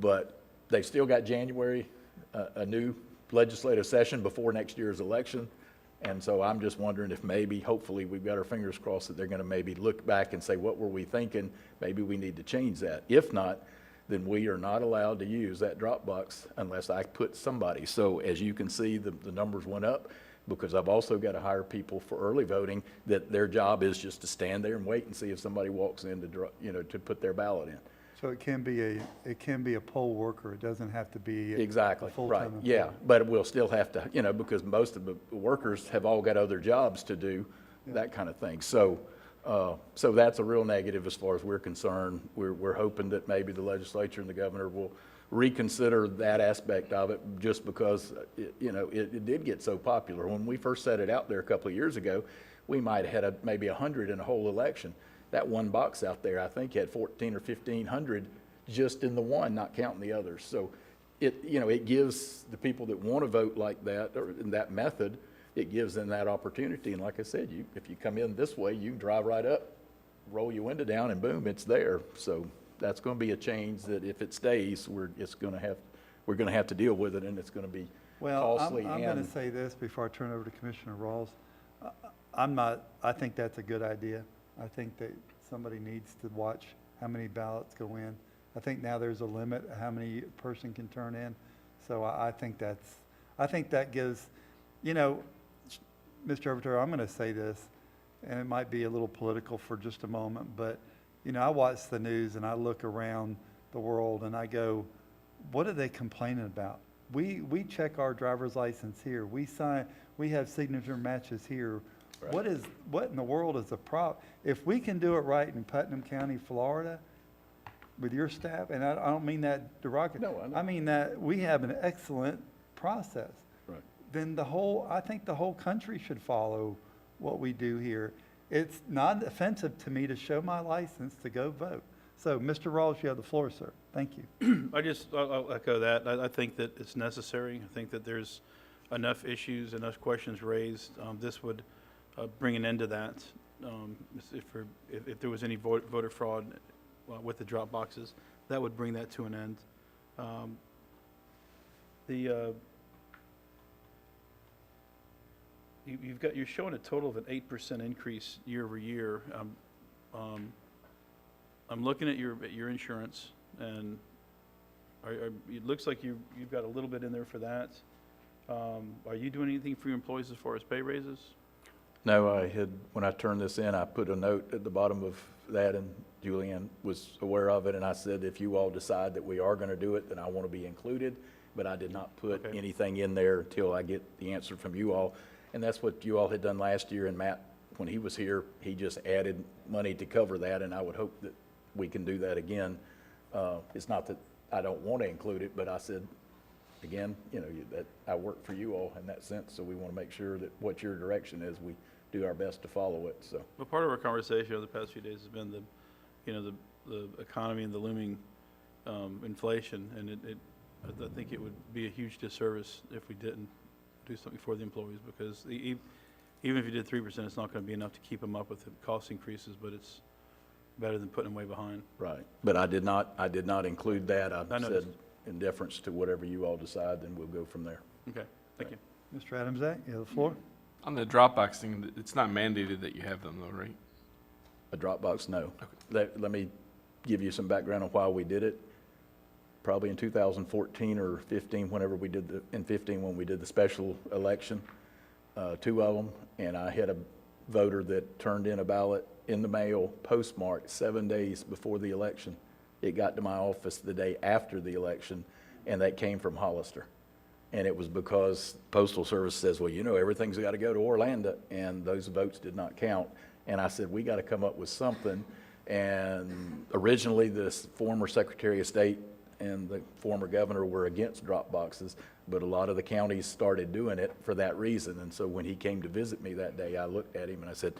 S12: but they've still got January, a new legislative session before next year's election. And so I'm just wondering if maybe, hopefully, we've got our fingers crossed that they're going to maybe look back and say, what were we thinking? Maybe we need to change that. If not, then we are not allowed to use that drop box unless I put somebody. So as you can see, the numbers went up because I've also got to hire people for early voting that their job is just to stand there and wait and see if somebody walks in to put their ballot in.
S1: So it can be a poll worker. It doesn't have to be
S12: Exactly,
S1: a full-time
S12: right,
S1: employee.
S12: yeah, but we'll still have to, because most of the workers have all got other jobs to do, that kind of thing. So that's a real negative as far as we're concerned. We're hoping that maybe the legislature and the governor will reconsider that aspect of it just because, it did get so popular. When we first set it out there a couple of years ago, we might have had maybe 100 in a whole election. That one box out there, I think, had 1,400 or 1,500 just in the one, not counting the others. So it gives the people that want to vote like that, or in that method, it gives them that opportunity. And like I said, if you come in this way, you can drive right up, roll your window down, and boom, it's there. So that's going to be a change that if it stays, we're going to have to deal with it, and it's going to be costly.
S1: I'm going to say this before I turn it over to Commissioner Rawls. I think that's a good idea. I think that somebody needs to watch how many ballots go in. I think now there's a limit how many a person can turn in. So I think that gives, Mr. Overtur, I'm going to say this, and it might be a little political for just a moment, but, I watch the news and I look around the world and I go, what are they complaining about? We check our driver's license here. We have signature matches here. Right. What in the world is the problem? If we can do it right in Putnam County, Florida, with your staff, and I don't mean that derogatory.
S12: No, I know.
S1: I mean that we have an excellent process.
S12: Right.
S1: Then I think the whole country should follow what we do here. It's not offensive to me to show my license to go vote. So, Mr. Rawls, you have the floor, sir. Thank you.
S9: I'll echo that. I think that it's necessary. I think that there's enough issues, enough questions raised. This would bring an end to that. If there was any voter fraud with the drop boxes, that would bring that to an end. You're showing a total of an 8% increase year over year. I'm looking at your insurance, and it looks like you've got a little bit in there for that. Are you doing anything for your employees as far as pay raises?
S12: No, I had, when I turned this in, I put a note at the bottom of that, and Julianne was aware of it, and I said, if you all decide that we are going to do it, then I want to be included, but I did not put
S9: Okay.
S12: anything in there until I get the answer from you all. And that's what you all had done last year, and Matt, when he was here, he just added money to cover that, and I would hope that we can do that again. It's not that I don't want to include it, but I said, again, you know, that I work for you all in that sense, so we want to make sure that what your direction is, we do our best to follow it, so.
S9: Well, part of our conversation over the past few days has been the, you know, the economy and the looming inflation, and I think it would be a huge disservice if we didn't do something for the employees, because even if you did 3%, it's not going to be enough to keep them up with the cost increases, but it's better than putting them way behind.
S12: Right, but I did not include that. I
S9: I noticed.
S12: said, in deference to whatever you all decide, then we'll go from there.
S9: Okay, thank you.
S1: Mr. Adamzak, you have the floor.
S10: On the Dropbox thing, it's not mandated that you have them though, right?
S12: A Dropbox, no. Let me give you some background on why we did it. Probably in 2014 or 15, whenever we did in 15 when we did the special election, 2 of them, and I had a voter that turned in a ballot in the mail, postmarked 7 days before the election. It got to my office the day after the election, and that came from Hollister. And it was because Postal Service says, well, you know, everything's got to go to Orlando, and those votes did not count. And I said, we got to come up with something. And originally, this former Secretary of State and the former governor were against drop boxes, but a lot of the counties started doing it for that reason. And so when he came to visit me that day, I looked at him and I said,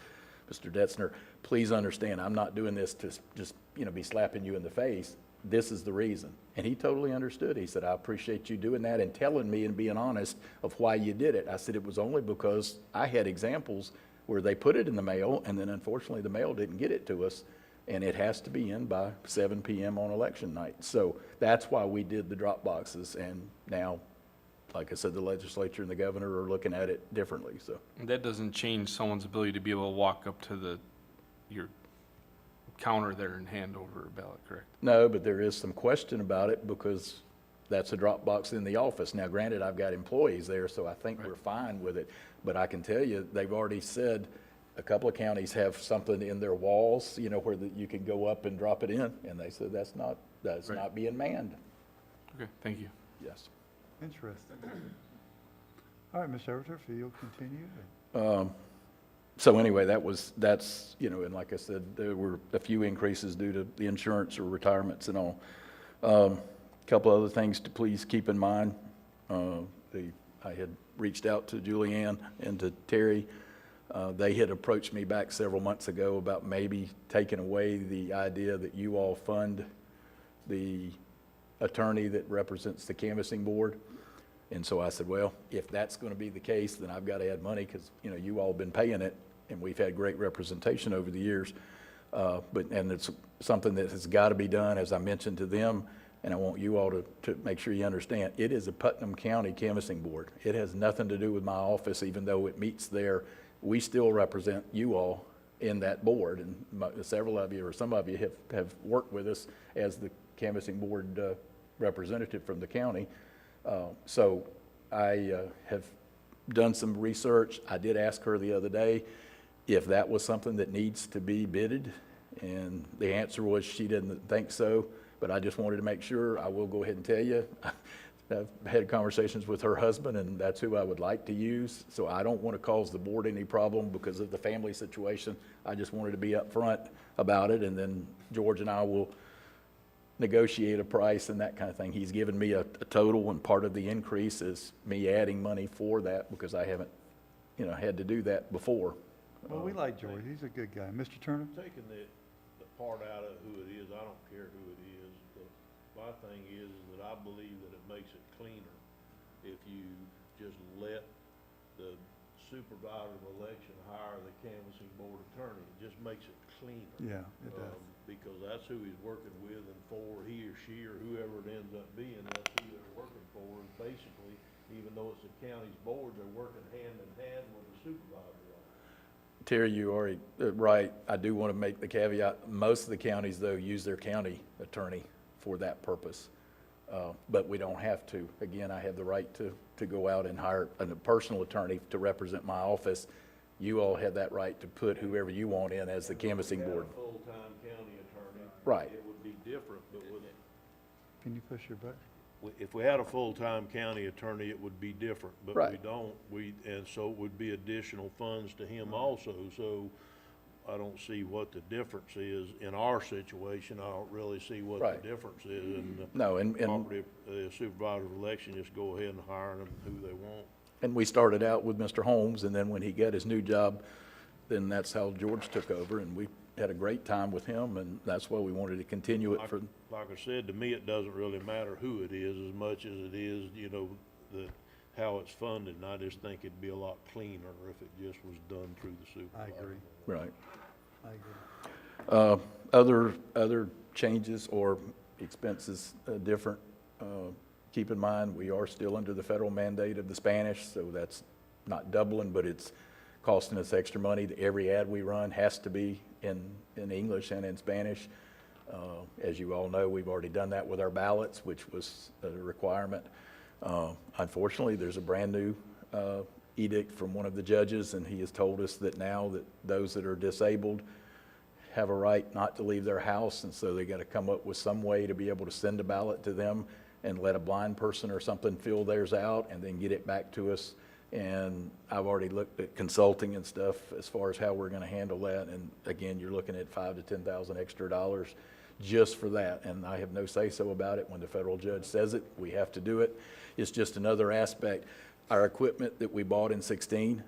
S12: Mr. Detzner, please understand, I'm not doing this to just, you know, be slapping you in the face. This is the reason. And he totally understood. He said, I appreciate you doing that and telling me and being honest of why you did it. I said, it was only because I had examples where they put it in the mail, and then unfortunately the mail didn't get it to us, and it has to be in by 7 p.m. on election night. So that's why we did the drop boxes, and now, like I said, the legislature and the governor are looking at it differently, so.
S10: And that doesn't change someone's ability to be able to walk up to your counter there and hand over a ballot, correct?
S12: No, but there is some question about it because that's a drop box in the office. Now, granted, I've got employees there, so I think we're fine with it. But I can tell you, they've already said a couple of counties have something in their walls, you know, where you can go up and drop it in. And they said that's not being manned.
S10: Okay, thank you.
S12: Yes.
S1: Interesting. All right, Ms. Everett, if you'll continue.
S12: So anyway, that's, you know, and like I said, there were a few increases due to the insurance or retirements and all. Couple other things to please keep in mind. I had reached out to Julianne and to Terry. They had approached me back several months ago about maybe taking away the idea that you all fund the attorney that represents the canvassing board. And so I said, well, if that's going to be the case, then I've got to add money because, you know, you all have been paying it, and we've had great representation over the years. And it's something that has got to be done, as I mentioned to them, and I want you all to make sure you understand. It is a Putnam County canvassing board. It has nothing to do with my office, even though it meets there. We still represent you all in that board, and several of you, or some of you, have worked with us as the canvassing board representative from the county. So I have done some research. I did ask her the other day if that was something that needs to be bidded, and the answer was she didn't think so, but I just wanted to make sure. I will go ahead and tell you, I've had conversations with her husband, and that's who I would like to use, so I don't want to cause the board any problem because of the family situation. I just wanted to be upfront about it, and then George and I will negotiate a price and that kind of thing. He's given me a total, and part of the increase is me adding money for that because I haven't, you know, had to do that before.
S1: Well, we like George. He's a good guy. Mr. Turner?
S8: Taking the part out of who it is, I don't care who it is. My thing is that I believe that it makes it cleaner if you just let the supervisor of election hire the canvassing board attorney. It just makes it cleaner.
S1: Yeah, it does.
S8: Because that's who he's working with and for, he or she or whoever it ends up being, that's who they're working for. And basically, even though it's the county's board, they're working hand in hand with the supervisor.
S12: Terry, you are right. I do want to make the caveat. Most of the counties, though, use their county attorney for that purpose. But we don't have to. Again, I have the right to go out and hire a personal attorney to represent my office. You all have that right to put whoever you want in as the canvassing board.
S8: If we had a full-time county attorney.
S12: Right.
S8: It would be different, but
S1: Can you push your button?
S8: if we had a full-time county attorney, it would be different, but we
S12: Right.
S8: don't. And so it would be additional funds to him also, so I don't see what the difference is in our situation. I don't really see what
S12: Right.
S8: the difference is in the
S12: No, and
S8: property supervisor of election. Just go ahead and hire them who they want.
S12: And we started out with Mr. Holmes, and then when he got his new job, then that's how George took over, and we had a great time with him, and that's why we wanted to continue it for,
S8: Like I said, to me, it doesn't really matter who it is as much as it is, how it's funded. And I just think it'd be a lot cleaner if it just was done through the supervisor.
S1: I agree.
S12: right.
S1: I agree.
S12: Other changes or expenses different, keep in mind, we are still under the federal mandate of the Spanish, so that's not doubling, but it's costing us extra money. Every ad we run has to be in English and in Spanish. As you all know, we've already done that with our ballots, which was a requirement. Unfortunately, there's a brand-new edict from one of the judges, and he has told us that now that those that are disabled have a right not to leave their house, and so they got to come up with some way to be able to send a ballot to them and let a blind person or something fill theirs out and then get it back to us. And I've already looked at consulting and stuff as far as how we're going to handle that. And again, you're looking at $5,000 to $10,000 extra dollars just for that. And I have no say-so about it. When the federal judge says it, we have to do it. It's just another aspect. Our equipment that we bought in 16,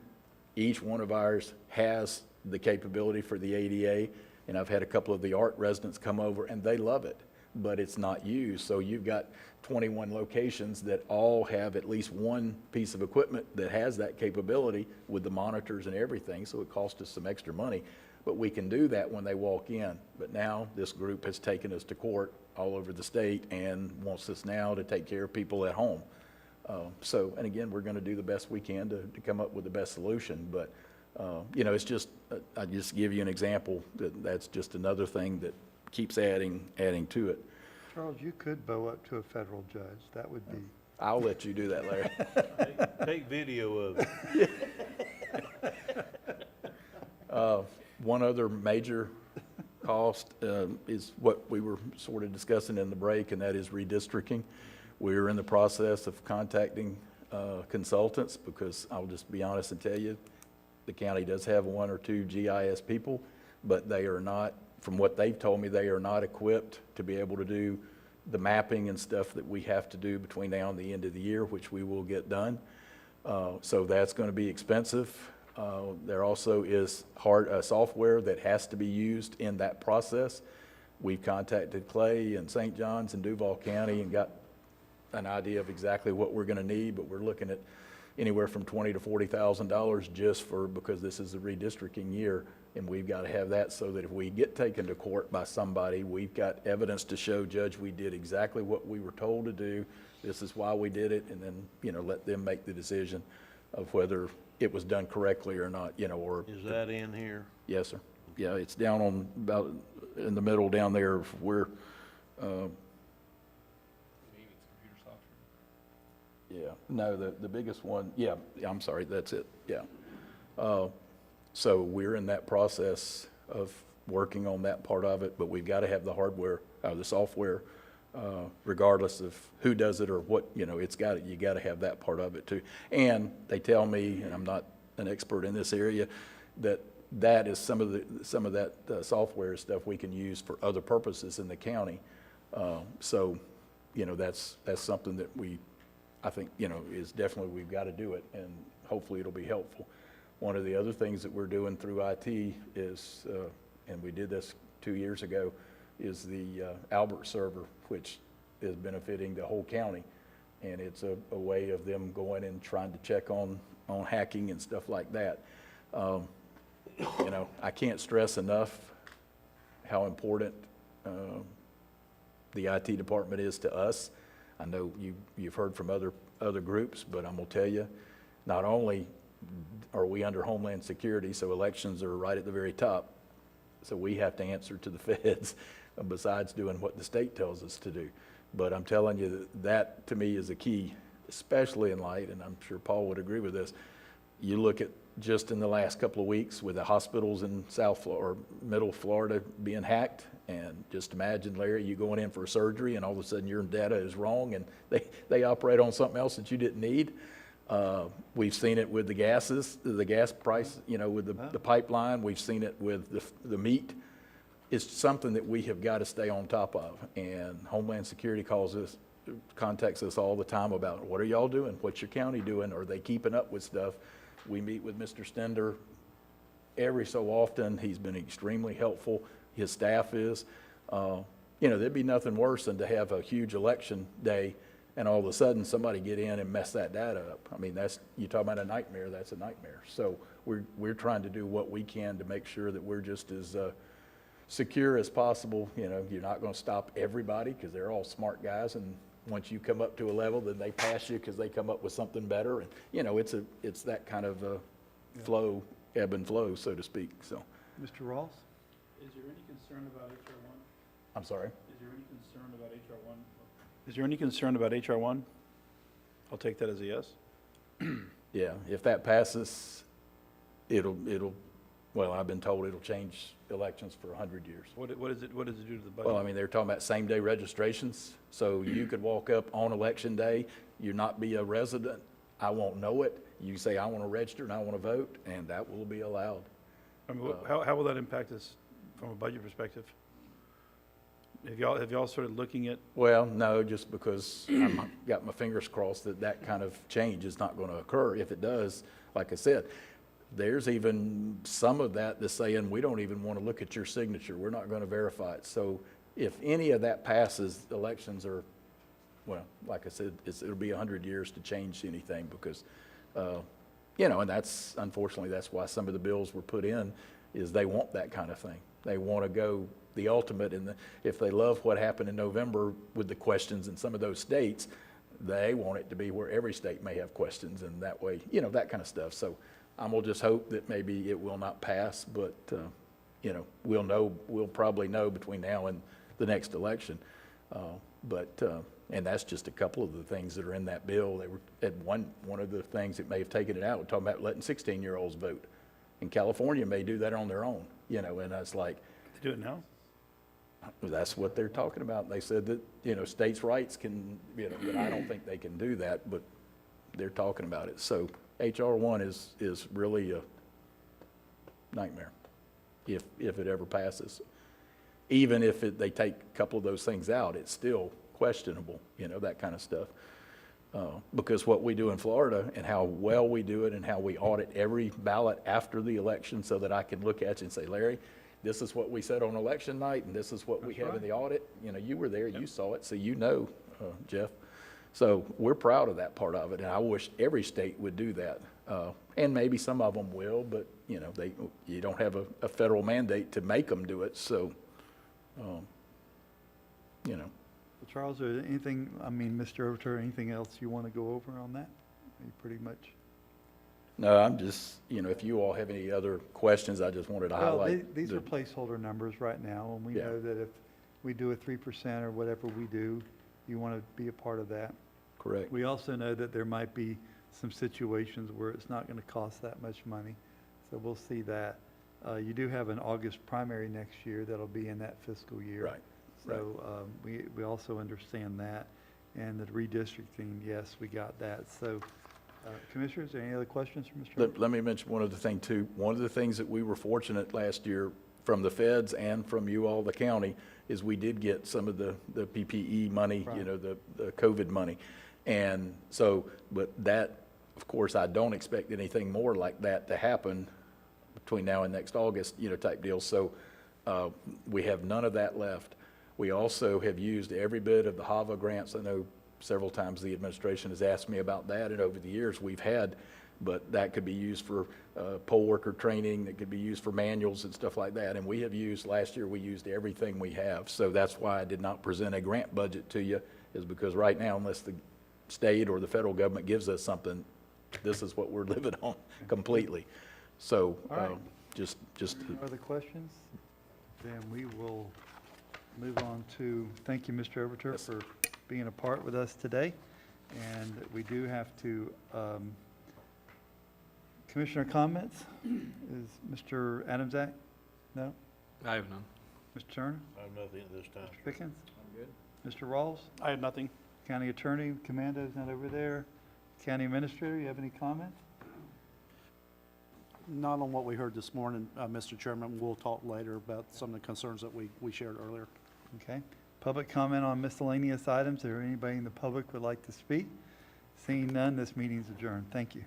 S12: each one of ours has the capability for the ADA. And I've had a couple of the art residents come over and they love it, but it's not used. So you've got 21 locations that all have at least one piece of equipment that has that capability with the monitors and everything, so it costs us some extra money. But we can do that when they walk in. But now this group has taken us to court all over the state and wants us now to take care of people at home. And again, we're going to do the best we can to come up with the best solution. But, it's just, I just give you an example that's just another thing that keeps adding to it.
S1: Charles, you could bow up to a federal judge. That would be.
S12: I'll let you do that, Larry.
S8: Take video of it.
S12: One other major cost is what we were sort of discussing in the break, and that is redistricting. We're in the process of contacting consultants because I'll just be honest and tell you, the county does have one or two GIS people, but they are not, from what they've told me, they are not equipped to be able to do the mapping and stuff that we have to do between now and the end of the year, which we will get done. So that's going to be expensive. There also is software that has to be used in that process. We've contacted Clay and St. John's and Duval County and got an idea of exactly what we're going to need, but we're looking at anywhere from $20,000 to $40,000 because this is a redistricting year, and we've got to have that so that if we get taken to court by somebody, we've got evidence to show, Judge, we did exactly what we were told to do. This is why we did it, and then, let them make the decision of whether it was done correctly or not, or.
S8: Is that in here?
S12: Yes, sir. Yeah, it's down on about in the middle down there where, yeah, no, the biggest one, yeah, I'm sorry, that's it, yeah. So we're in that process of working on that part of it, but we've got to have the hardware, the software, regardless of who does it or what, you got to have that part of it too. And they tell me, and I'm not an expert in this area, that is some of that software stuff we can use for other purposes in the county. So, that's something that I think, is definitely, we've got to do it, and hopefully it'll be helpful. One of the other things that we're doing through IT is, and we did this 2 years ago, is the Albert server, which is benefiting the whole county. And it's a way of them going and trying to check on hacking and stuff like that. I can't stress enough how important the IT department is to us. I know you've heard from other groups, but I'm gonna tell you, not only are we under Homeland Security, so elections are right at the very top, so we have to answer to the feds besides doing what the state tells us to do. But I'm telling you that to me is a key, especially in light, and I'm sure Paul would agree with this, you look at just in the last couple of weeks with the hospitals in or Middle Florida being hacked. And just imagine, Larry, you going in for a surgery and all of a sudden your data is wrong and they operate on something else that you didn't need. We've seen it with the gas price, with the pipeline. We've seen it with the meat. It's something that we have got to stay on top of. And Homeland Security contacts us all the time about, what are y'all doing? What's your county doing? Are they keeping up with stuff? We meet with Mr. Stender every so often. He's been extremely helpful. His staff is. There'd be nothing worse than to have a huge election day and all of a sudden somebody get in and mess that data up. I mean, you talk about a nightmare, that's a nightmare. So we're trying to do what we can to make sure that we're just as secure as possible. You're not going to stop everybody because they're all smart guys, and once you come up to a level, then they pass you because they come up with something better. And it's that kind of flow, ebb and flow, so to speak. So,
S1: Mr. Ross?
S9: Is there any concern about HR 1?
S12: I'm sorry.
S9: Is there any concern about HR 1? Is there any concern about HR 1? I'll take that as a yes.
S12: Yeah, if that passes, I've been told it'll change elections for 100 years.
S9: What does it do to the budget?
S12: Well, I mean, they're talking about same-day registrations, so you could walk up on election day, you not be a resident, I won't know it, you say, I want to register and I want to vote, and that will be allowed.
S9: I mean, how will that impact us from a budget perspective? Have y'all started looking at?
S12: Well, no, just because I've got my fingers crossed that kind of change is not going to occur. If it does, like I said, there's even some of that that's saying, we don't even want to look at your signature. We're not going to verify it. So if any of that passes, elections are, well, like I said, it'll be 100 years to change anything because, and unfortunately, that's why some of the bills were put in, is they want that kind of thing. They want to go the ultimate, and if they love what happened in November with the questions in some of those states, they want it to be where every state may have questions, and that way, that kind of stuff. So I'm gonna just hope that maybe it will not pass, but we'll probably know between now and the next election. And that's just a couple of the things that are in that bill. They were at one of the things that may have taken it out. We're talking about letting 16-year-olds vote, and California may do that on their own. And that's like,
S9: They do it now?
S12: that's what they're talking about. They said that, states' rights can, but I don't think they can do that, but they're talking about it. So HR 1 is really a nightmare if it ever passes. Even if they take a couple of those things out, it's still questionable, that kind of stuff. Because what we do in Florida and how well we do it and how we audit every ballot after the election so that I can look at you and say, Larry, this is what we said on election night, and this is what we have in the audit. You were there, you saw it, so Jeff. So we're proud of that part of it, and I wish every state would do that. And maybe some of them will, but, you don't have a federal mandate to make them do it, so,
S1: Well, Charles, is there anything, Mr. Overtur, anything else you want to go over on that? Are you pretty much?
S12: No, I'm just, if you all have any other questions, I just wanted to highlight.
S1: Well, these are placeholder numbers right now, and we
S12: Yeah.
S1: know that if we do a 3% or whatever we do, you want to be a part of that.
S12: Correct.
S1: We also know that there might be some situations where it's not going to cost that much money, so we'll see that. You do have an August primary next year that'll be in that fiscal year.
S12: Right.
S1: So we also understand that. And the redistricting, yes, we got that. So Commissioners, any other questions for Mr.
S12: Let me mention one other thing too. One of the things that we were fortunate last year from the feds and from you all, the county, is we did get some of the PPE money,
S1: Right.
S12: the COVID money. And so, but that, of course, I don't expect anything more like that to happen between now and next August, type deal. So we have none of that left. We also have used every bit of the HAVA grants. I know several times the administration has asked me about that, and over the years we've had, but that could be used for poll worker training, that could be used for manuals and stuff like that. And we have used, last year we used everything we have. So that's why I did not present a grant budget to you, is because right now, unless the state or the federal government gives us something, this is what we're living on completely. So
S1: All right.
S12: just
S1: Any other questions? Then we will move on to, thank you, Mr. Overtur,
S12: Yes.
S1: for being a part with us today. And we do have to Commissioner comments? Is Mr. Adamsack? No?
S10: I have none.
S1: Mr. Turner?
S8: I have nothing at this time.
S1: Mr. Pickens? I'm good. Mr. Rawls?
S9: I have nothing.
S1: County Attorney, Commando's not over there. County Administrator, you have any comments?
S6: Not on what we heard this morning, Mr. Chairman. We'll talk later about some of the concerns that we shared earlier.
S1: Okay. Public comment on miscellaneous items. Is there anybody in the public would like to speak? Seeing none, this meeting is adjourned. Thank you.